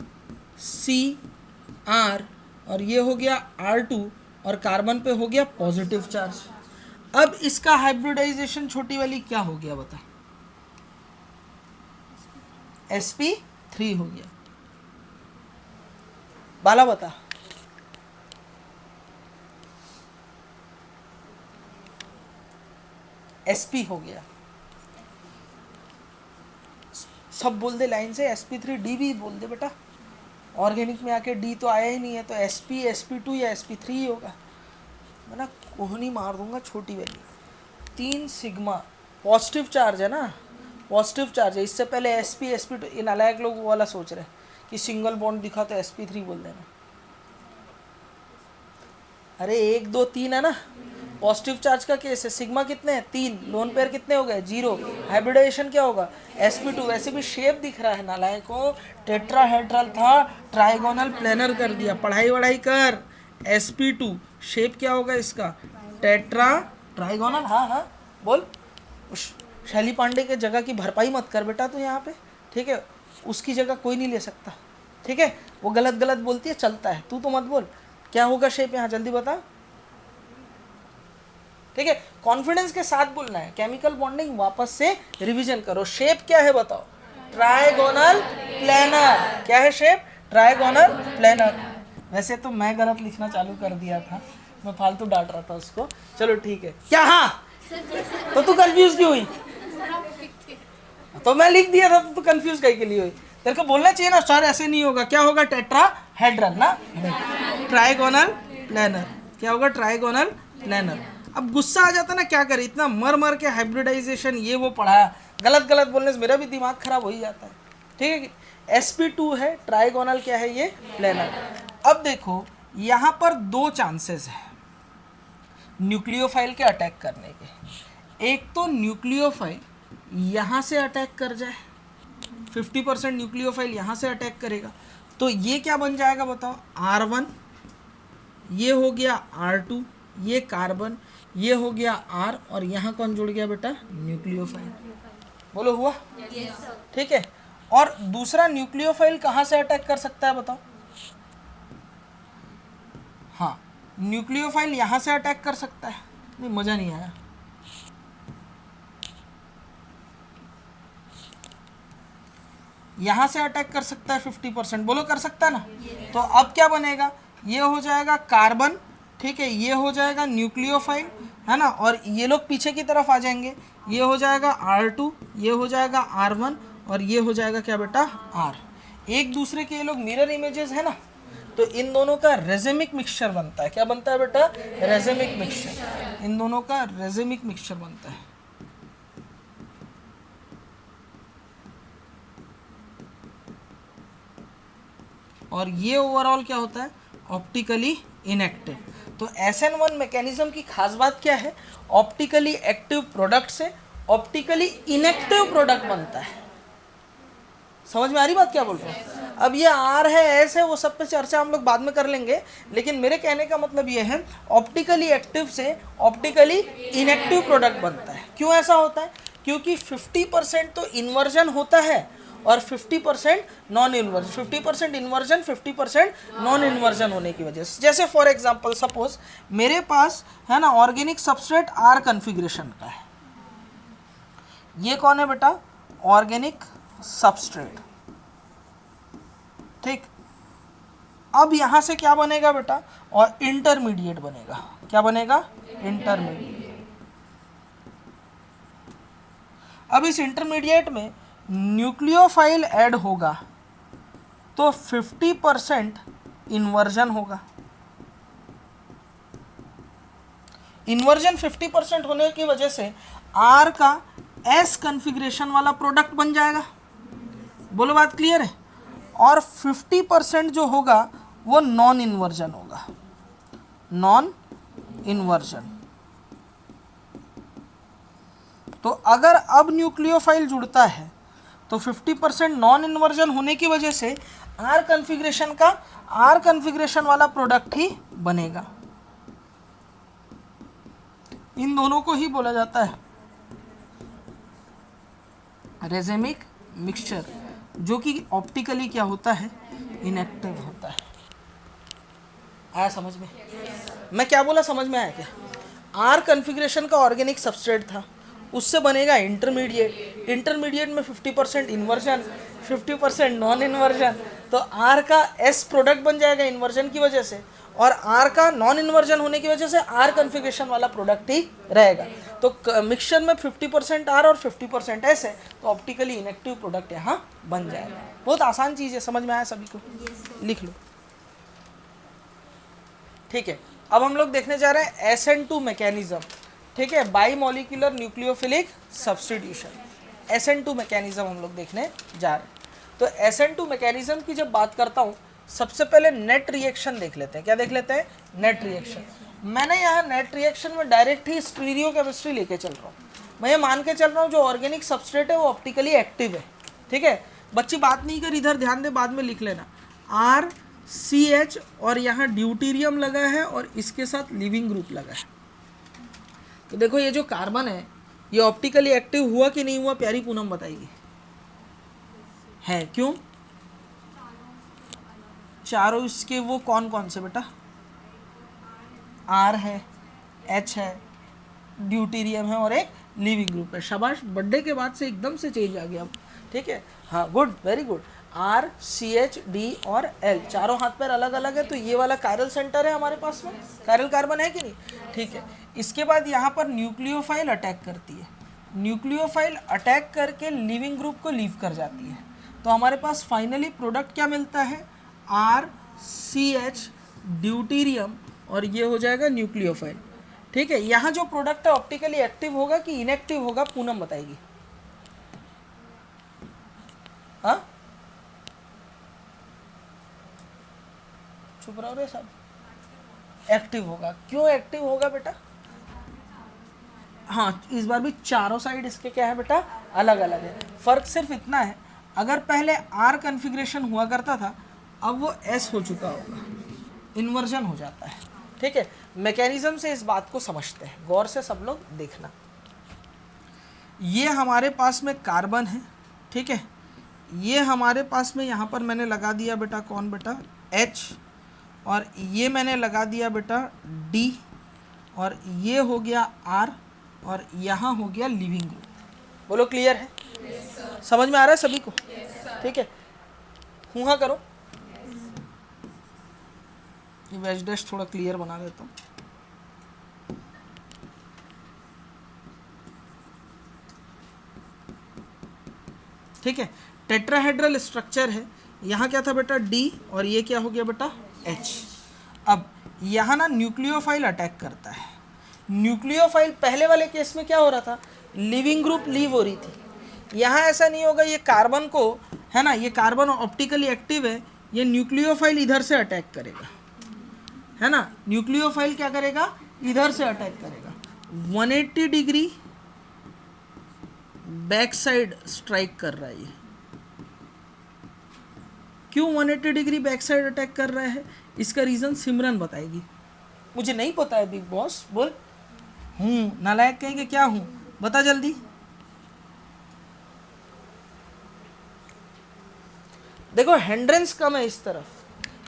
C R, और ये हो गया R2, और कार्बन पे हो गया पॉजिटिव चार्ज। अब इसका हाइब्रिडाइजेशन छोटी वाली क्या हो गया बता, sp3 हो गया। बाला बता, sp हो गया। सब बोल दे लाइन से, sp3d भी बोल दे बेटा। ऑर्गेनिक में आके डी तो आया ही नहीं है, तो sp sp2 या sp3 ही होगा। मैं ना कोहनी मार दूंगा छोटी वाली। 3 सिग्मा पॉजिटिव चार्ज है ना, पॉजिटिव चार्ज है। इससे पहले sp sp2, इन नालायक लोग वो वाला सोच रहे हैं कि सिंगल बॉन्ड दिखा तो sp3 बोल देना। अरे 1 2 3 है ना, पॉजिटिव चार्ज का केस है। सिग्मा कितने हैं? 3। लोन पेयर कितने हो गए? 0। हाइब्रिडाइजेशन क्या होगा? sp2। वैसे भी शेप दिख रहा है नालायकों, टेट्राहेड्रल था, ट्राइगोनल प्लेनर कर दिया। पढ़ाई वढ़ाई कर। sp2 शेप क्या होगा इसका? ट्राइगोनल। हाँ हाँ बोल। शैली पांडे के जगह की भरपाई मत कर बेटा तू यहाँ पे, ठीक है? उसकी जगह कोई नहीं ले सकता, ठीक है? वो गलत गलत बोलती है, चलता है, तू तो मत बोल। क्या होगा शेप यहाँ, जल्दी बता, ठीक है? कॉन्फिडेंस के साथ बोलना है। केमिकल बॉन्डिंग वापस से रिवीजन करो। शेप क्या है बताओ? Trigonal planar. क्या है शेप? Trigonal planar. वैसे तो मैं गलत लिखना चालू कर दिया था, मैं फालतू डांट रहा था उसको। चलो ठीक है। क्या? हाँ तो तू कंफ्यूज क्यों हुई? तो मैं लिख दिया था तो तू कंफ्यूज कहीं के लिए हुई? तेरे को बोलना चाहिए ना सर ऐसे नहीं होगा। क्या होगा? टेट्राहेड्रल ना, ट्राइगोनल प्लेनर। क्या होगा? Trigonal planar. अब गुस्सा आ जाता ना, क्या करे, इतना मर मर के हाइब्रिडाइजेशन ये वो पढ़ाया, गलत गलत बोलने से मेरा भी दिमाग खराब हो ही जाता है, ठीक है? sp2 है, ट्राइगोनल क्या है ये? प्लेनर। अब देखो यहाँ पर 2 चांसेस है न्यूक्लियोफाइल के अटैक करने के। एक तो न्यूक्लियोफाइल यहाँ से अटैक कर जाए, 50% न्यूक्लियोफाइल यहाँ से अटैक करेगा, तो ये क्या बन जाएगा बताओ? R1, ये हो गया R2, ये कार्बन, ये हो गया R, और यहाँ कौन जुड़ गया बेटा? न्यूक्लियोफाइल। बोलो हुआ? ठीक है। और दूसरा न्यूक्लियोफाइल कहाँ से अटैक कर सकता है बताओ? हाँ, न्यूक्लियोफाइल यहाँ से अटैक कर सकता है। नहीं, मज़ा नहीं आया। यहाँ से अटैक कर सकता है 50%। बोलो कर सकता है ना? तो अब क्या बनेगा? ये हो जाएगा कार्बन, ठीक है, ये हो जाएगा न्यूक्लियोफाइल, है ना, और ये लोग पीछे की तरफ आ जाएंगे। ये हो जाएगा R2, ये हो जाएगा R1, और ये हो जाएगा क्या बेटा? R। एक दूसरे के ये लोग मिरर इमेजेस है ना, तो इन दोनों का रेजेमिक मिक्सचर बनता है। क्या बनता है बेटा? रेजेमिक मिक्सचर। इन दोनों का रेजेमिक मिक्सचर बनता है। और ये ओवरऑल क्या होता है? Optically inactive. तो SN1 मैकेनिज्म की खास बात क्या है? ऑप्टिकली एक्टिव प्रोडक्ट से ऑप्टिकली इनएक्टिव प्रोडक्ट बनता है। समझ में आ रही बात क्या बोल रहा हूँ? अब ये R है, S है, वो सब पे चर्चा हम लोग बाद में कर लेंगे, लेकिन मेरे कहने का मतलब ये है ऑप्टिकली एक्टिव से ऑप्टिकली इनएक्टिव प्रोडक्ट बनता है। क्यों ऐसा होता है? क्योंकि 50% तो इन्वर्जन होता है और 50% non inversion. 50% inversion, 50% non inversion होने की वजह से। जैसे फॉर एग्जांपल सपोज मेरे पास है ना ऑर्गेनिक सबस्ट्रेट R कन्फिग्रेशन का है। ये कौन है बेटा? ऑर्गेनिक सबस्ट्रेट, ठीक। अब यहां से क्या बनेगा बेटा? और इंटरमीडिएट बनेगा। क्या बनेगा? इंटरमीडिएट। अब इस इंटरमीडिएट में न्यूक्लियोफाइल ऐड होगा तो 50% इन्वर्जन होगा। इन्वर्जन 50% होने की वजह से R का S कन्फिग्रेशन वाला प्रोडक्ट बन जाएगा। बोलो बात क्लियर है? और 50% जो होगा वो नॉन इन्वर्जन होगा। Non inversion. तो अगर अब न्यूक्लियोफाइल जुड़ता है तो 50% नॉन इन्वर्जन होने की वजह से R कन्फिग्रेशन वाला प्रोडक्ट ही बनेगा। इन दोनों को ही बोला जाता है रेजेमिक मिक्सचर, जो कि ऑप्टिकली क्या होता है? इनएक्टिव होता है। आया समझ में? मैं क्या बोला, समझ में आया क्या? R कन्फिग्रेशन का ऑर्गेनिक सबस्ट्रेट था, उससे बनेगा इंटरमीडिएट। इंटरमीडिएट में 50% इन्वर्जन, 50% नॉन इन्वर्जन, तो R का S प्रोडक्ट बन जाएगा इन्वर्जन की वजह से, और आर का नॉन इन्वर्जन होने की वजह से आर कन्फिग्रेशन वाला प्रोडक्ट ही रहेगा। तो मिक्सचर में 50% आर और 50% एस है, तो ऑप्टिकली इनएक्टिव प्रोडक्ट यहाँ बन जाएगा। बहुत आसान चीज़ है, समझ में आया सभी को? लिख लो। ठीक है, अब हम लोग देखने जा रहे हैं SN2 मैकेनिज्म। ठीक है, by molecular nucleophilic substitution, SN2 mechanism हम लोग देखने जा रहे हैं। तो SN2 मैकेनिज्म की जब बात करता हूँ, सबसे पहले नेट रिएक्शन देख लेते हैं। क्या देख लेते हैं? Net reaction. मैंने यहाँ नेट रिएक्शन में डायरेक्ट ही स्टीरियो केमिस्ट्री लेके चल रहा हूँ। मैं ये मान के चल रहा हूँ जो ऑर्गेनिक सबस्ट्रेट है वो ऑप्टिकली एक्टिव है। ठीक है, बच्ची बात नहीं कर, इधर ध्यान दे, बाद में लिख लेना। RCH और यहाँ ड्यूटीरियम लगा है और इसके साथ लिविंग ग्रुप लगा है। तो देखो ये जो कार्बन है ये ऑप्टिकली एक्टिव हुआ कि नहीं हुआ, प्यारी पूनम बताइए। है, क्यों? चारों इसके वो कौन कौन से बेटा? R है, H है, ड्यूटीरियम है और एक लिविंग ग्रुप है। शाबाश, बर्थडे के बाद से एकदम से चेंज आ गया अब। ठीक है, हाँ, good, very good. R, CH, D और L, चारों हाथ पैर अलग अलग है, तो ये वाला कायरल सेंटर है हमारे पास में, कायरल कार्बन है कि नहीं? ठीक है, इसके बाद यहाँ पर न्यूक्लियोफाइल अटैक करती है। न्यूक्लियोफाइल अटैक करके लिविंग ग्रुप को लीव कर जाती है। तो हमारे पास फाइनली प्रोडक्ट क्या मिलता है? RCH ड्यूटीरियम और ये हो जाएगा न्यूक्लियोफाइल। ठीक है, यहाँ जो प्रोडक्ट है ऑप्टिकली एक्टिव होगा कि इनएक्टिव होगा, पूनम बताएगी। हाँ, चुप रहो रे सब। एक्टिव होगा। क्यों एक्टिव होगा बेटा? हाँ, इस बार भी चारों साइड इसके क्या है बेटा? अलग अलग है। फर्क सिर्फ इतना है, अगर पहले R कन्फिग्रेशन हुआ करता था, अब वो S हो चुका होगा, इन्वर्जन हो जाता है। ठीक है, मैकेनिज्म से इस बात को समझते हैं, गौर से सब लोग देखना। ये हमारे पास में कार्बन है। ठीक है, ये हमारे पास में यहाँ पर मैंने लगा दिया बेटा, कौन बेटा? H, और ये मैंने लगा दिया बेटा D, और ये हो गया R, और यहाँ हो गया लिविंग ग्रुप। बोलो क्लियर है? yes, समझ में आ रहा है सभी को? yes, ठीक है, हुआ करो। ये वेज डैश थोड़ा क्लियर बना देता हूँ। ठीक है, टेट्राहेड्रल स्ट्रक्चर है। यहाँ क्या था बेटा? D, और ये क्या हो गया बेटा? H। अब यहाँ ना न्यूक्लियोफाइल अटैक करता है। न्यूक्लियोफाइल पहले वाले केस में क्या हो रहा था? लिविंग ग्रुप लीव हो रही थी। यहाँ ऐसा नहीं होगा, ये कार्बन को, है ना, ये कार्बन ऑप्टिकली एक्टिव है, ये न्यूक्लियोफाइल इधर से अटैक करेगा, है ना। न्यूक्लियोफाइल क्या करेगा? इधर से अटैक करेगा, 180 डिग्री बैक साइड स्ट्राइक कर रहा है ये। क्यों 180 डिग्री बैक साइड अटैक कर रहा है? इसका रीज़न सिमरन बताएगी। मुझे नहीं पता है बिग बॉस। बोल। नालायक कहेंगे क्या हूँ, बता जल्दी। देखो हिंड्रेंस कम है इस तरफ,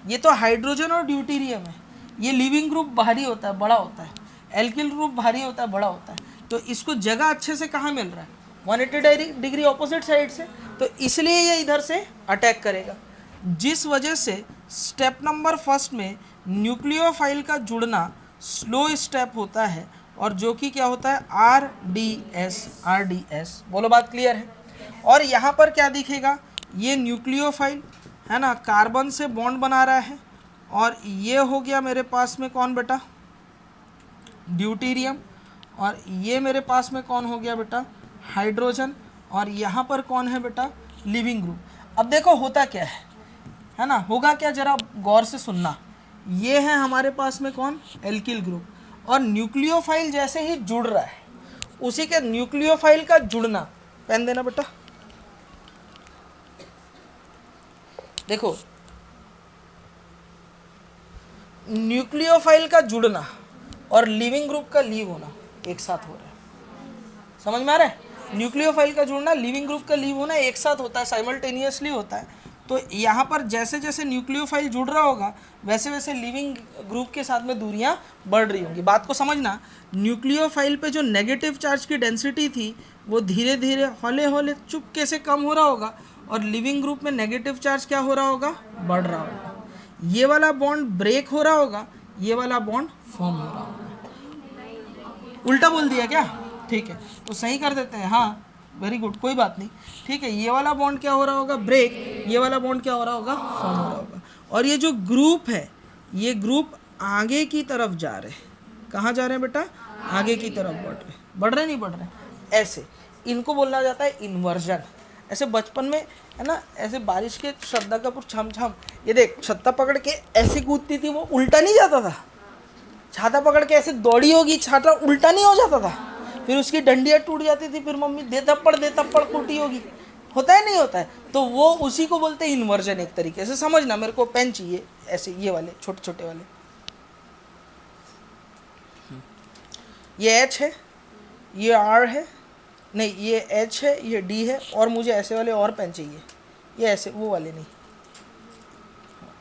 ये तो हाइड्रोजन और ड्यूटीरियम है, ये लिविंग ग्रुप भारी होता है, बड़ा होता है, एल्किल ग्रुप भारी होता है, बड़ा होता है, तो इसको जगह अच्छे से कहाँ मिल रहा है? 180 डिग्री ऑपोजिट साइड से, तो इसलिए ये इधर से अटैक करेगा। जिस वजह से स्टेप नंबर फर्स्ट में न्यूक्लियोफाइल का जुड़ना स्लो स्टेप होता है, और जो कि क्या होता है? RDS। बोलो बात क्लियर है? और यहाँ पर क्या दिखेगा? ये न्यूक्लियोफाइल है ना, कार्बन से बॉन्ड बना रहा है, और ये हो गया मेरे पास में कौन बेटा? ड्यूटीरियम, और ये मेरे पास में कौन हो गया बेटा? हाइड्रोजन, और यहाँ पर कौन है बेटा? Leaving group. अब देखो होता क्या है ना, होगा क्या, जरा गौर से सुनना। ये है हमारे पास में कौन? एल्किल ग्रुप, और न्यूक्लियोफाइल जैसे ही जुड़ रहा है, उसी के न्यूक्लियोफाइल का जुड़ना, पेन देना बेटा। देखो न्यूक्लियोफाइल का जुड़ना और लिविंग ग्रुप का लीव होना एक साथ हो रहा है, समझ में आ रहा है? न्यूक्लियोफाइल का जुड़ना, लिविंग ग्रुप का लीव होना एक साथ होता है, साइमल्टेनियसली होता है। तो यहाँ पर जैसे जैसे न्यूक्लियोफाइल जुड़ रहा होगा, वैसे वैसे लिविंग ग्रुप के साथ में दूरियाँ बढ़ रही होंगी। बात को समझना, न्यूक्लियोफाइल पे जो नेगेटिव चार्ज की डेंसिटी थी वो धीरे धीरे हौले हौले चुपके से कम हो रहा होगा, और लिविंग ग्रुप में नेगेटिव चार्ज क्या हो रहा होगा? बढ़ रहा होगा। ये वाला बॉन्ड ब्रेक हो रहा होगा, ये वाला बॉन्ड फॉर्म हो रहा होगा। उल्टा बोल दिया क्या? ठीक है, तो सही कर देते हैं। हाँ वेरी गुड, कोई बात नहीं। ठीक है, ये वाला बॉन्ड क्या हो रहा होगा? ब्रेक। ये वाला बॉन्ड क्या हो रहा होगा? फॉर्म हो रहा होगा। और ये जो ग्रुप है, ये ग्रुप आगे की तरफ जा रहे हैं। कहाँ जा रहे हैं बेटा? आगे की तरफ बढ़ रहे नहीं बढ़ रहे? ऐसे इनको बोलना जाता है इन्वर्जन। ऐसे बचपन में है ना, ऐसे बारिश के श्रद्धा कपूर छम छम, ये देख छत्ता पकड़ के ऐसे कूदती थी, वो उल्टा नहीं जाता था। छाता पकड़ के ऐसे दौड़ी होगी, छाता उल्टा नहीं हो जाता था। फिर उसकी डंडियाँ टूट जाती थी, फिर मम्मी दे थप्पड़ कूटी होगी। होता है नहीं होता है? तो वो उसी को बोलते हैं इन्वर्जन। एक तरीके से समझना, मेरे को पेन चाहिए ऐसे, ये वाले छोटे छोटे वाले। ये एच है, ये आर है, नहीं ये एच है, ये डी है, और मुझे ऐसे वाले और पेन चाहिए। ये ऐसे, वो वाले नहीं,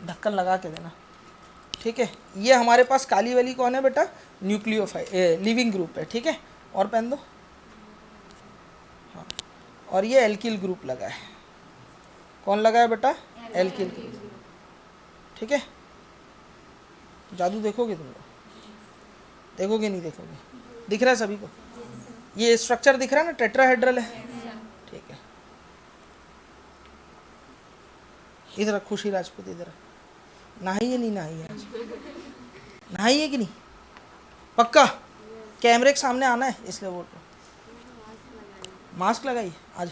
ढक्कन लगा के देना। ठीक है, ये हमारे पास काली वाली कौन है बेटा? न्यूक्लियोफाइल, लिविंग ग्रुप है। ठीक है, और पेन दो। हाँ, और ये एल्किल ग्रुप लगा है। कौन लगा है बेटा? Alkyl group. ठीक है, जादू देखोगे तुम लोग? देखोगे नहीं देखोगे? दिख रहा है सभी को? ये स्ट्रक्चर दिख रहा है ना, टेट्राहेड्रल है। ठीक है, इधर खुशी राजपूत, इधर नहाइए नहीं नहाइए? आज नहाइए कि नहीं? पक्का? कैमरे के सामने आना है इसलिए बोल रहा हूँ। मास्क लगाइए आज,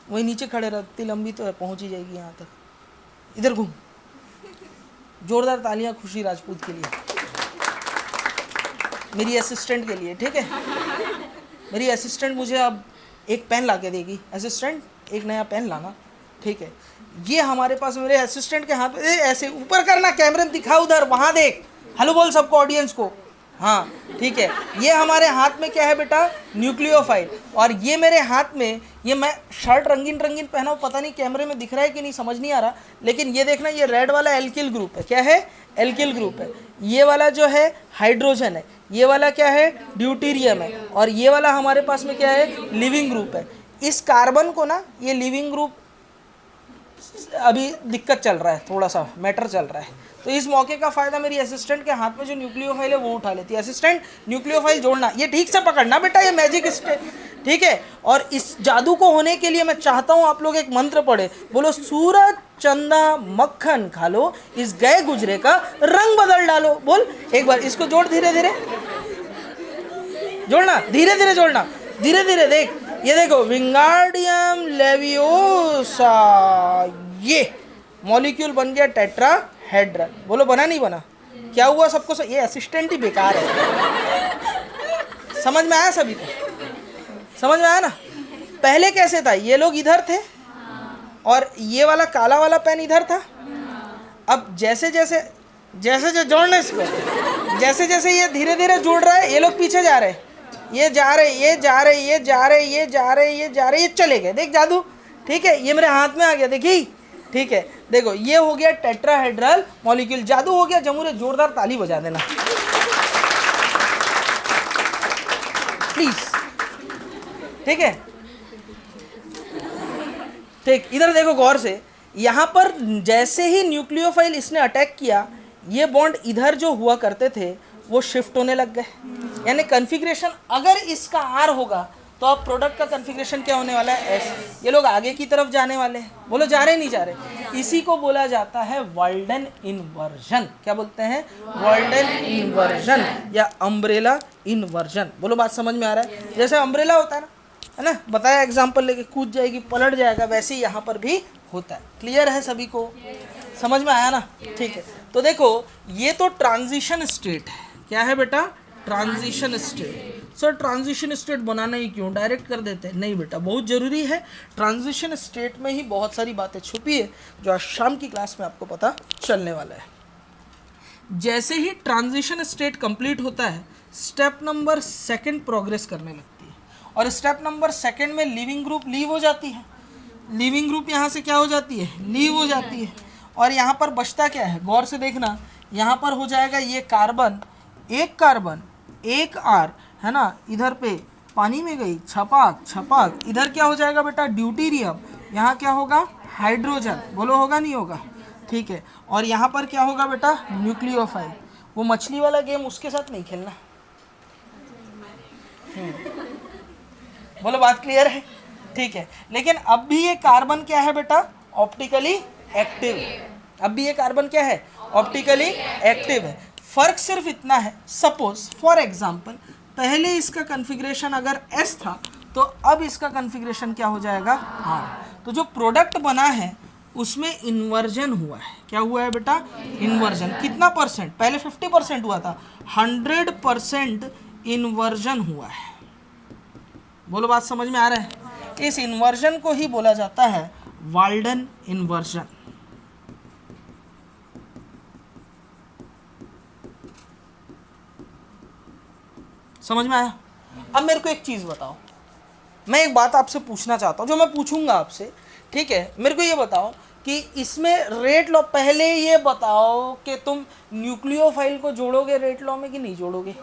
वही नीचे खड़े रहो, इतनी लंबी तो है, पहुंच ही जाएगी यहाँ तक। इधर घूम। जोरदार तालियां खुशी राजपूत के लिए, मेरी असिस्टेंट के लिए। ठीक है, मेरी असिस्टेंट मुझे अब एक पेन ला के देगी। असिस्टेंट एक नया पेन लाना। ठीक है, ये हमारे पास मेरे असिस्टेंट के हाथ में ऐसे ऊपर करना, कैमरे में दिखा, उधर वहाँ देख, हेलो बोल सबको, ऑडियंस को। हाँ ठीक है, ये हमारे हाथ में क्या है बेटा? न्यूक्लियोफाइल। और ये मेरे हाथ में, ये मैं शर्ट रंगीन रंगीन पहना हूँ, पता नहीं कैमरे में दिख रहा है कि नहीं, समझ नहीं आ रहा, लेकिन ये देखना, ये रेड वाला एल्किल ग्रुप है। क्या है? एल्किल ग्रुप है। ये वाला जो है हाइड्रोजन है, ये वाला क्या है? ड्यूटीरियम है। और ये वाला हमारे पास में क्या है? लिविंग ग्रुप है। इस कार्बन को ना, ये लिविंग ग्रुप अभी दिक्कत चल रहा है, थोड़ा सा मैटर चल रहा है, तो इस मौके का फायदा मेरी असिस्टेंट के हाथ में जो न्यूक्लियोफाइल है वो उठा लेती है। असिस्टेंट न्यूक्लियोफाइल जोड़ना, ये ठीक से पकड़ना बेटा, ये मैजिक स्टेप। ठीक है, और इस जादू को होने के लिए मैं चाहता हूँ आप लोग एक मंत्र पढ़े, बोलो सूरज चंदा मक्खन खा लो, इस गए गुजरे का रंग बदल डालो। बोल एक बार, इसको जोड़, धीरे धीरे जोड़ना, धीरे धीरे जोड़ना, धीरे धीरे। देख ये देखो, विंगार्डियम लेवियोसा, ये मॉलिक्यूल बन गया टेट्राहेड्रल। बोलो बना नहीं बना? क्या हुआ सबको? ये असिस्टेंट ही बेकार है। समझ में आया सभी को? समझ में आया ना? पहले कैसे था? ये लोग इधर थे और ये वाला काला वाला पेन इधर था। अब जैसे जैसे जोड़ना इसको, जैसे जैसे ये धीरे धीरे जुड़ रहा है, ये लोग पीछे जा रहे हैं, ये जा रहे, ये जा रहे, ये जा रहे, ये जा रहे, ये जा रहे, ये चले गए। देख जादू। ठीक है, ये मेरे हाथ में आ गया, देखी? ठीक है, देखो ये हो गया टेट्राहेड्रल मॉलिक्यूल। जादू हो गया। जमूरे जोरदार ताली बजा देना प्लीज। ठीक है, ठीक, इधर देखो गौर से। यहां पर जैसे ही न्यूक्लियोफाइल इसने अटैक किया, ये बॉन्ड इधर जो हुआ करते थे वो शिफ्ट होने लग गए। यानी कॉन्फ़िगरेशन अगर इसका आर होगा तो अब प्रोडक्ट का कॉन्फ़िगरेशन क्या होने वाला है? एस। ये लोग आगे की तरफ जाने वाले हैं। बोलो जा रहे नहीं जा रहे? इसी को बोला जाता है वाल्डन इन्वर्जन। क्या बोलते हैं? वाल्डन इन्वर्जन या अम्ब्रेला इन्वर्जन। बोलो बात समझ में आ रहा है? जैसे अम्ब्रेला होता है ना, बताया एग्जाम्पल लेके, कूद जाएगी पलट जाएगा, वैसे ही यहाँ पर भी होता है। क्लियर है सभी को? समझ में आया ना? ठीक है, तो देखो ये तो ट्रांजिशन स्टेट है। क्या है बेटा? Transition state. Sir transition state बनाना ही क्यों, डायरेक्ट कर देते हैं? नहीं बेटा, बहुत ज़रूरी है। ट्रांजिशन स्टेट में ही बहुत सारी बातें छुपी है जो आज शाम की क्लास में आपको पता चलने वाला है। जैसे ही ट्रांजिशन स्टेट कंप्लीट होता है, स्टेप नंबर 2 प्रोग्रेस करने लगती है, और स्टेप नंबर 2 में लिविंग ग्रुप लीव हो जाती है। लिविंग ग्रुप यहाँ से क्या हो जाती है? लीव हो जाती है। और यहाँ पर बचता क्या है? गौर से देखना, यहाँ पर हो जाएगा ये कार्बन, एक आर है ना, इधर पे पानी में गई, छपाक, इधर क्या हो जाएगा बेटा? ड्यूटीरियम। यहाँ क्या होगा? हाइड्रोजन। बोलो होगा नहीं होगा? ठीक है, और यहाँ पर क्या होगा बेटा, न्यूक्लियोफाइल। वो मछली वाला गेम उसके साथ नहीं खेलना। बोलो बात क्लियर है? ठीक है, लेकिन अब भी ये कार्बन क्या है बेटा, ऑप्टिकली एक्टिव। अब भी ये कार्बन क्या है, ऑप्टिकली एक्टिव है। फर्क सिर्फ इतना है, सपोज फॉर एग्जांपल पहले इसका कॉन्फ़िगरेशन अगर S था तो अब इसका कॉन्फ़िगरेशन क्या हो जाएगा, R। तो जो प्रोडक्ट बना है उसमें इन्वर्जन हुआ है। क्या हुआ है बेटा, इन्वर्जन। कितना परसेंट, पहले 50% हुआ था, 100% इन्वर्जन हुआ है। बोलो बात समझ में आ रहा है? इस इन्वर्जन को ही बोला जाता है वाल्डन इन्वर्जन। समझ में आया? अब मेरे को एक चीज बताओ, मैं एक बात आपसे पूछना चाहता हूँ, जो मैं पूछूंगा आपसे, ठीक है? मेरे को ये बताओ कि इसमें रेट लॉ, पहले ये बताओ कि तुम न्यूक्लियोफाइल को जोड़ोगे रेट लॉ में कि नहीं जोड़ोगे?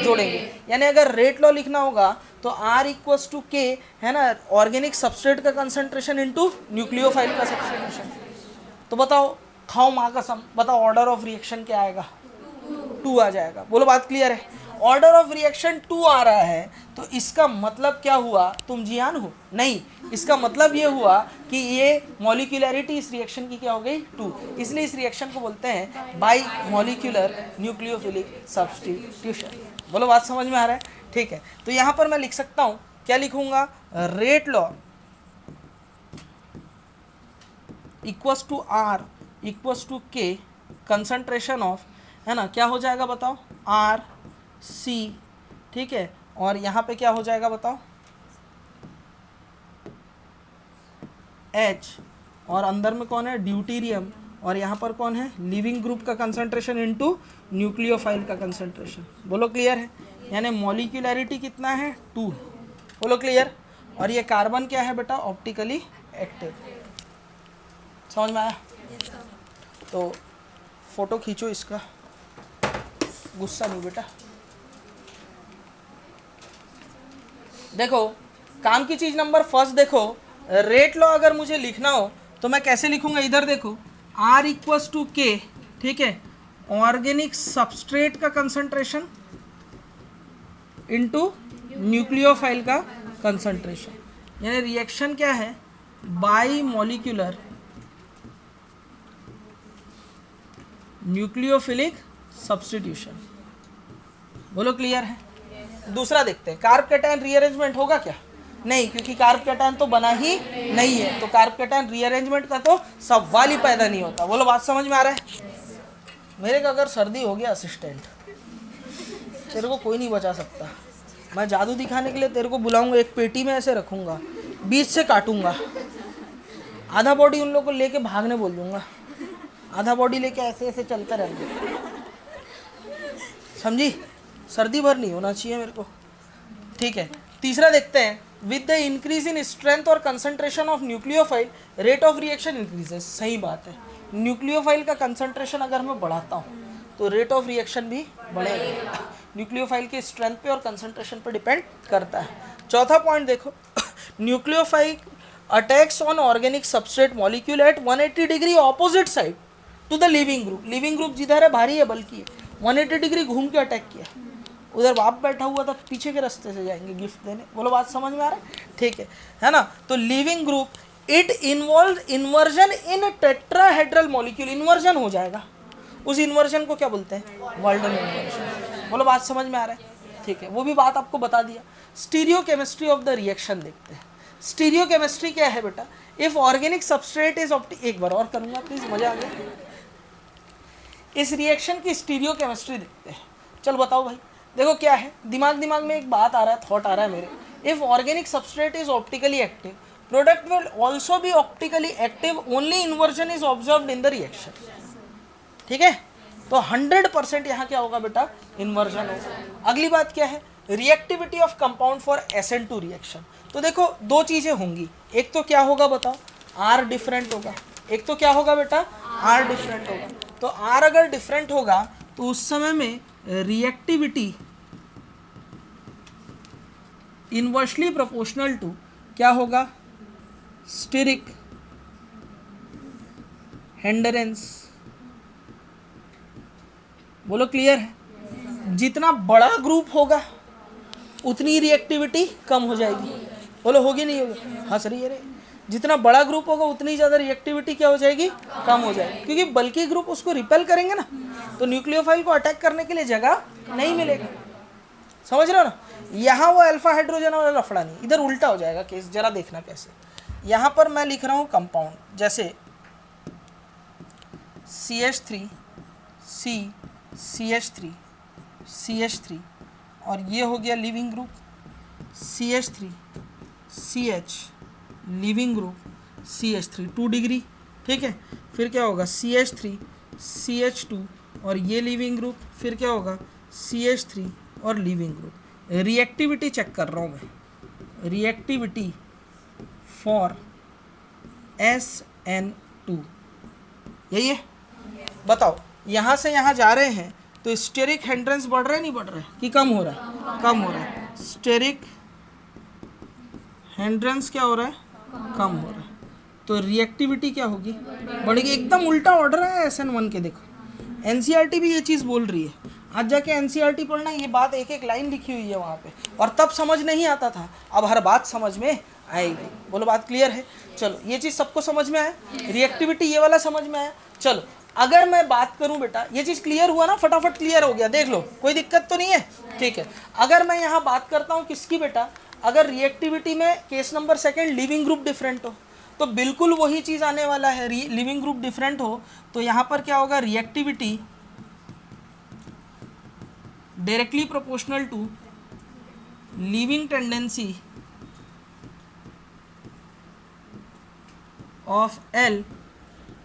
जोड़ेंगे। यानी अगर रेट लॉ लिखना होगा तो R इक्वल्स टू के, है ना, ऑर्गेनिक सबस्ट्रेट का कंसंट्रेशन इनटू न्यूक्लियोफाइल का सबस्ट्रेशन। तो बताओ, खाओ माँ कसम, बताओ ऑर्डर ऑफ रिएक्शन क्या आएगा? 2 आ जाएगा। बोलो बात क्लियर है? ऑर्डर ऑफ रिएक्शन 2 आ रहा है तो इसका मतलब क्या हुआ, तुम जियान हो? नहीं, इसका मतलब ये हुआ कि ये मॉलिक्यूलरिटी इस रिएक्शन की क्या हो गई, 2। इसलिए इस रिएक्शन को बोलते हैं बाई मॉलिक्यूलर न्यूक्लियोफिलिक सब्स्टिट्यूशन। बोलो बात समझ में आ रहा है? ठीक है, तो यहाँ पर मैं लिख सकता हूँ, क्या लिखूंगा, rate law equals to R equals to k concentration of, है ना, क्या हो जाएगा बताओ, R C, ठीक है, और यहाँ पे क्या हो जाएगा बताओ, H, और अंदर में कौन है, ड्यूटीरियम, और यहाँ पर कौन है, लिविंग ग्रुप का कंसंट्रेशन इनटू न्यूक्लियोफाइल का कंसंट्रेशन। बोलो क्लियर है? यानी मॉलिक्यूलरिटी कितना है, 2। बोलो क्लियर? और ये कार्बन क्या है बेटा, ऑप्टिकली एक्टिव। समझ में आया? तो फोटो खींचो इसका, गुस्सा नहीं बेटा। देखो काम की चीज नंबर फर्स्ट, देखो रेट लॉ अगर मुझे लिखना हो तो मैं कैसे लिखूंगा, इधर देखो, R इक्वल्स टू के, ठीक है, ऑर्गेनिक सबस्ट्रेट का कंसंट्रेशन इनटू न्यूक्लियोफाइल का कंसंट्रेशन। यानी रिएक्शन क्या है, बाई मॉलिक्यूलर न्यूक्लियोफिलिक सब्स्टिट्यूशन। बोलो क्लियर है? दूसरा देखते हैं, कार्ब कैटायन रीअरेंजमेंट होगा क्या? नहीं, क्योंकि कार्ब कैटायन तो बना ही नहीं है, तो कार्ब कैटायन रीअरेंजमेंट का तो सवाल ही पैदा नहीं होता। बोलो बात समझ में आ रहा है? मेरे को अगर सर्दी हो गया असिस्टेंट, तेरे को कोई नहीं बचा सकता। मैं जादू दिखाने के लिए तेरे को बुलाऊंगा, एक पेटी में ऐसे रखूंगा, बीच से काटूंगा, आधा बॉडी उन लोगों को लेके भागने बोल दूंगा, आधा बॉडी लेके ऐसे ऐसे चलते रहेंगे। समझी? सर्दी भर नहीं होना चाहिए मेरे को। ठीक है, तीसरा देखते हैं, with the increase in strength और concentration of nucleophile rate of reaction increases. सही बात है, न्यूक्लियोफाइल का कंसंट्रेशन अगर मैं बढ़ाता हूँ तो रेट ऑफ रिएक्शन भी बढ़ेगा। न्यूक्लियोफाइल के स्ट्रेंथ पे और कंसंट्रेशन पे डिपेंड करता है। चौथा पॉइंट देखो, nucleophile attacks on organic substrate molecule at 180 degree opposite side to the leaving group. Leaving group जिधर है भारी है बल्कि है, 180 डिग्री घूम के अटैक किया। उधर बाप बैठा हुआ था, पीछे के रास्ते से जाएंगे गिफ्ट देने। बोलो बात समझ में आ रहा है? ठीक है ना? तो leaving group it involve inversion in tetrahedral molecule. Inversion हो जाएगा, उस इन्वर्जन को क्या बोलते हैं, वाल्डन इन्वर्जन। बोलो बात समझ में आ रहा है? ठीक है, वो भी बात आपको बता दिया। Stereo chemistry of the reaction देखते हैं। स्टीरियो केमिस्ट्री क्या है बेटा, इफ ऑर्गेनिक सबस्ट्रेट इज एक बार और करूंगा प्लीज, मजा आ गया। इस रिएक्शन की स्टीरियो केमिस्ट्री देखते हैं। चल बताओ भाई, देखो क्या है, दिमाग में एक बात आ रहा है, थॉट आ रहा है मेरे। If organic substrate is optically active, product will also be optically active, only inversion is observed in the reaction. ठीक है, तो 100% यहाँ क्या होगा बेटा, इन्वर्जन होगा। अगली बात क्या है, reactivity of compound for SN2 reaction. तो देखो दो चीजें होंगी, एक तो क्या होगा बताओ, R डिफरेंट होगा, एक तो क्या होगा बेटा, R डिफरेंट होगा। तो R अगर डिफरेंट होगा तो उस समय में रिएक्टिविटी इनवर्सली प्रोपोर्शनल टू क्या होगा, स्टेरिक हिंडरेंस। बोलो क्लियर है? जितना बड़ा ग्रुप होगा उतनी रिएक्टिविटी कम हो जाएगी। बोलो होगी नहीं होगी? हाँ सर ये रे, जितना बड़ा ग्रुप होगा उतनी ज़्यादा रिएक्टिविटी क्या हो जाएगी? कम हो जाएगी, क्योंकि बल्कि ग्रुप उसको रिपेल करेंगे ना, तो न्यूक्लियोफाइल को अटैक करने के लिए जगह नहीं मिलेगा। समझ रहे हो ना? यहाँ वो अल्फा हाइड्रोजन वाला लफड़ा नहीं, इधर उल्टा हो जाएगा केस। जरा देखना कैसे। यहाँ पर मैं लिख रहा हूँ कंपाउंड, जैसे CH3 C CH3 CH3, और ये हो गया leaving group CH3 CH leaving group CH3 2 degree. ठीक है, फिर क्या होगा CH3 CH2 और ये लिविंग ग्रुप, फिर क्या होगा CH3 और लिविंग ग्रुप। रिएक्टिविटी चेक कर रहा हूँ मैं, रिएक्टिविटी फॉर SN2 यही है। बताओ यहाँ से यहाँ जा रहे हैं तो स्टेरिक हिंड्रेंस बढ़ रहा है नहीं बढ़ रहा है कि कम हो रहा है? कम हो रहा है। स्टेरिक हिंड्रेंस क्या हो रहा है? कम हो रहा है। तो रिएक्टिविटी क्या होगी? बढ़ेगी। एकदम उल्टा ऑर्डर है SN1 के। देखो NCERT भी ये चीज़ बोल रही है। आज जाके NCERT पढ़ना, ये बात एक एक लाइन लिखी हुई है वहाँ पे, और तब समझ नहीं आता था, अब हर बात समझ में आएगी। बोलो बात क्लियर है? चलो ये चीज़ सबको समझ में आया, रिएक्टिविटी ये वाला समझ में आया। चलो अगर मैं बात करूं बेटा, ये चीज़ क्लियर हुआ ना? फटाफट क्लियर हो गया, देख लो कोई दिक्कत तो नहीं है? ठीक है। अगर मैं यहाँ बात करता हूँ किसकी बेटा, अगर रिएक्टिविटी में case number second leaving group different हो तो बिल्कुल वही चीज़ आने वाला है। लिविंग ग्रुप डिफरेंट हो तो यहाँ पर क्या होगा? Reactivity directly proportional to leaving tendency of L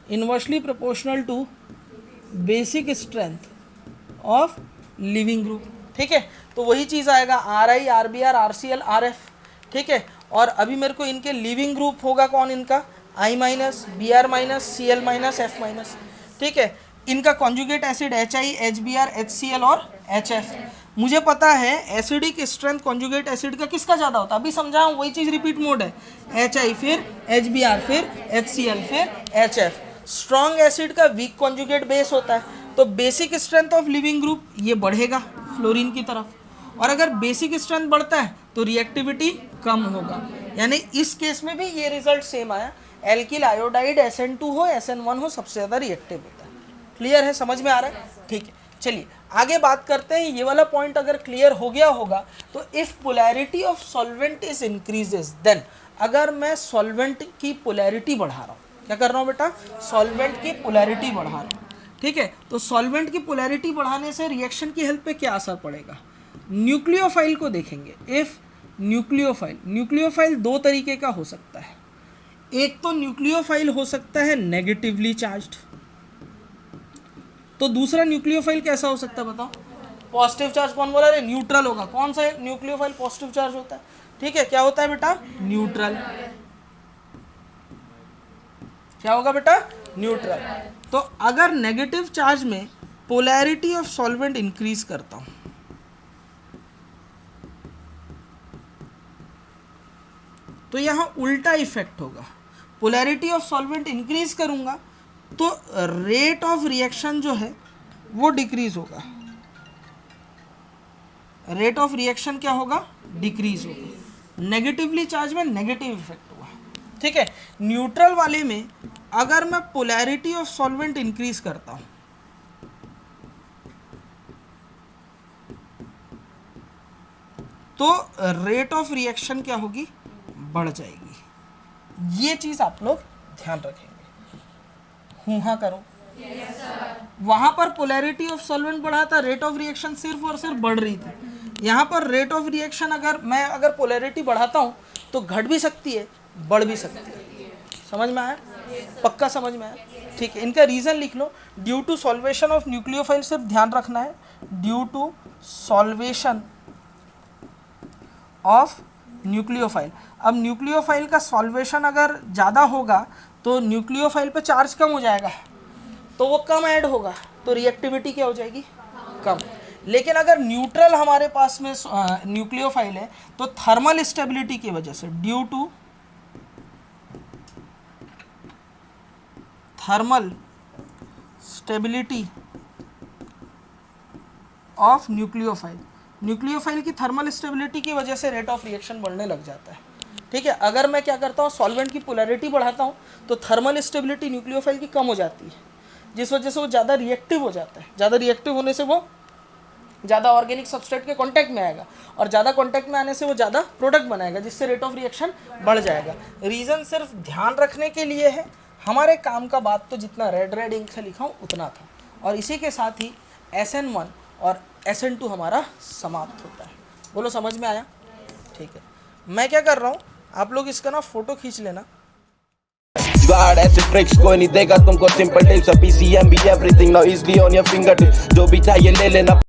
inversely proportional to basic strength of leaving group. ठीक है, तो वही चीज़ आएगा RI RBr RCl RF। ठीक है, और अभी मेरे को इनके लिविंग ग्रुप होगा कौन? इनका I minus Br minus Cl minus F minus. ठीक है, इनका conjugate acid HI HBr HCl और HF। मुझे पता है एसिडिक स्ट्रेंथ कॉन्जुगेट एसिड का किसका ज़्यादा होता है? अभी समझाऊँ, वही चीज़ रिपीट मोड है। HI फिर HBr फिर HCl फिर HF। स्ट्रॉन्ग एसिड का वीक कॉन्जुगेट बेस होता है, तो basic strength of leaving group ये बढ़ेगा फ्लोरीन की तरफ, और अगर बेसिक स्ट्रेंथ बढ़ता है तो रिएक्टिविटी कम होगा। यानी इस केस में भी ये रिजल्ट सेम आया। एल्किल आयोडाइड SN2 हो SN1 हो, सबसे ज़्यादा रिएक्टिव होता है। क्लियर है? समझ में आ रहा है? ठीक है, चलिए आगे बात करते हैं। ये वाला पॉइंट अगर क्लियर हो गया होगा तो if polarity of solvent is increases then, अगर मैं सॉल्वेंट की पोलैरिटी बढ़ा रहा हूँ, क्या कर रहा हूँ बेटा? सॉल्वेंट की पोलैरिटी बढ़ा रहा हूँ। ठीक है, तो सॉल्वेंट की पोलैरिटी बढ़ाने से रिएक्शन की हेल्थ पे क्या असर पड़ेगा? न्यूक्लियोफाइल को देखेंगे। इफ़ न्यूक्लियोफाइल दो तरीके का हो सकता है। एक तो न्यूक्लियोफाइल हो सकता है नेगेटिवली चार्ज्ड, तो दूसरा न्यूक्लियोफाइल कैसा हो सकता है बताओ? Positive charge. कौन बोला रे? न्यूट्रल होगा। कौन सा न्यूक्लियोफाइल पॉजिटिव चार्ज होता है? ठीक है, क्या होता है बेटा? न्यूट्रल। क्या होगा बेटा? न्यूट्रल। तो अगर नेगेटिव चार्ज में पोलैरिटी ऑफ सॉल्वेंट इंक्रीज करता हूं तो यहां उल्टा इफेक्ट होगा। पोलैरिटी ऑफ सॉल्वेंट इंक्रीज करूंगा तो रेट ऑफ रिएक्शन जो है वो डिक्रीज होगा। रेट ऑफ रिएक्शन क्या होगा? डिक्रीज होगा। नेगेटिवली चार्ज में नेगेटिव इफेक्ट हुआ। ठीक है, न्यूट्रल वाले में अगर मैं पोलैरिटी ऑफ सॉल्वेंट इंक्रीज करता हूं तो रेट ऑफ रिएक्शन क्या होगी? बढ़ जाएगी। ये चीज आप लोग ध्यान रखेंगे। हाँ करो। वहां पर पोलैरिटी ऑफ सॉल्वेंट बढ़ा था, रेट ऑफ रिएक्शन सिर्फ और सिर्फ बढ़ रही थी। यहाँ पर रेट ऑफ रिएक्शन अगर पोलैरिटी बढ़ाता हूँ तो घट भी सकती है, बढ़ भी सकती है। समझ में आया? पक्का समझ में आया? ठीक है, इनका रीज़न लिख लो। Due to solvation of nucleophile, सिर्फ ध्यान रखना है, due to solvation of nucleophile. अब न्यूक्लियोफाइल का सॉल्वेशन अगर ज़्यादा होगा तो न्यूक्लियोफाइल पे चार्ज कम हो जाएगा, तो वो कम ऐड होगा, तो रिएक्टिविटी क्या हो जाएगी? कम। लेकिन अगर न्यूट्रल हमारे पास में न्यूक्लियोफाइल है तो थर्मल स्टेबिलिटी की वजह से, due to thermal stability of nucleophile, nucleophile की थर्मल स्टेबिलिटी की वजह से रेट ऑफ रिएक्शन बढ़ने लग जाता है। ठीक है, अगर मैं क्या करता हूँ, सॉल्वेंट की पोलैरिटी बढ़ाता हूँ तो थर्मल स्टेबिलिटी न्यूक्लियोफाइल की कम हो जाती है, जिस वजह से वो ज़्यादा रिएक्टिव हो जाता है। ज़्यादा रिएक्टिव होने से वो ज़्यादा ऑर्गेनिक सबस्ट्रेट के कांटेक्ट में आएगा, और ज़्यादा कांटेक्ट में आने से वो ज़्यादा प्रोडक्ट बनाएगा, जिससे रेट ऑफ रिएक्शन बढ़ जाएगा। रीज़न सिर्फ ध्यान रखने के लिए है, हमारे काम का बात तो जितना रेड इंक से लिखा हूँ उतना था। और इसी के साथ ही SN1 और SN2 हमारा समाप्त होता है। बोलो समझ में आया? ठीक है, मैं क्या कर रहा हूँ, आप लोग इसका ना फोटो खींच लेना। जुगाड़ ऐसे ट्रिक्स कोई नहीं देगा तुमको, सिंपल टिप्स PCM भी everything now easily on your finger, जो भी चाहिए ले लेना।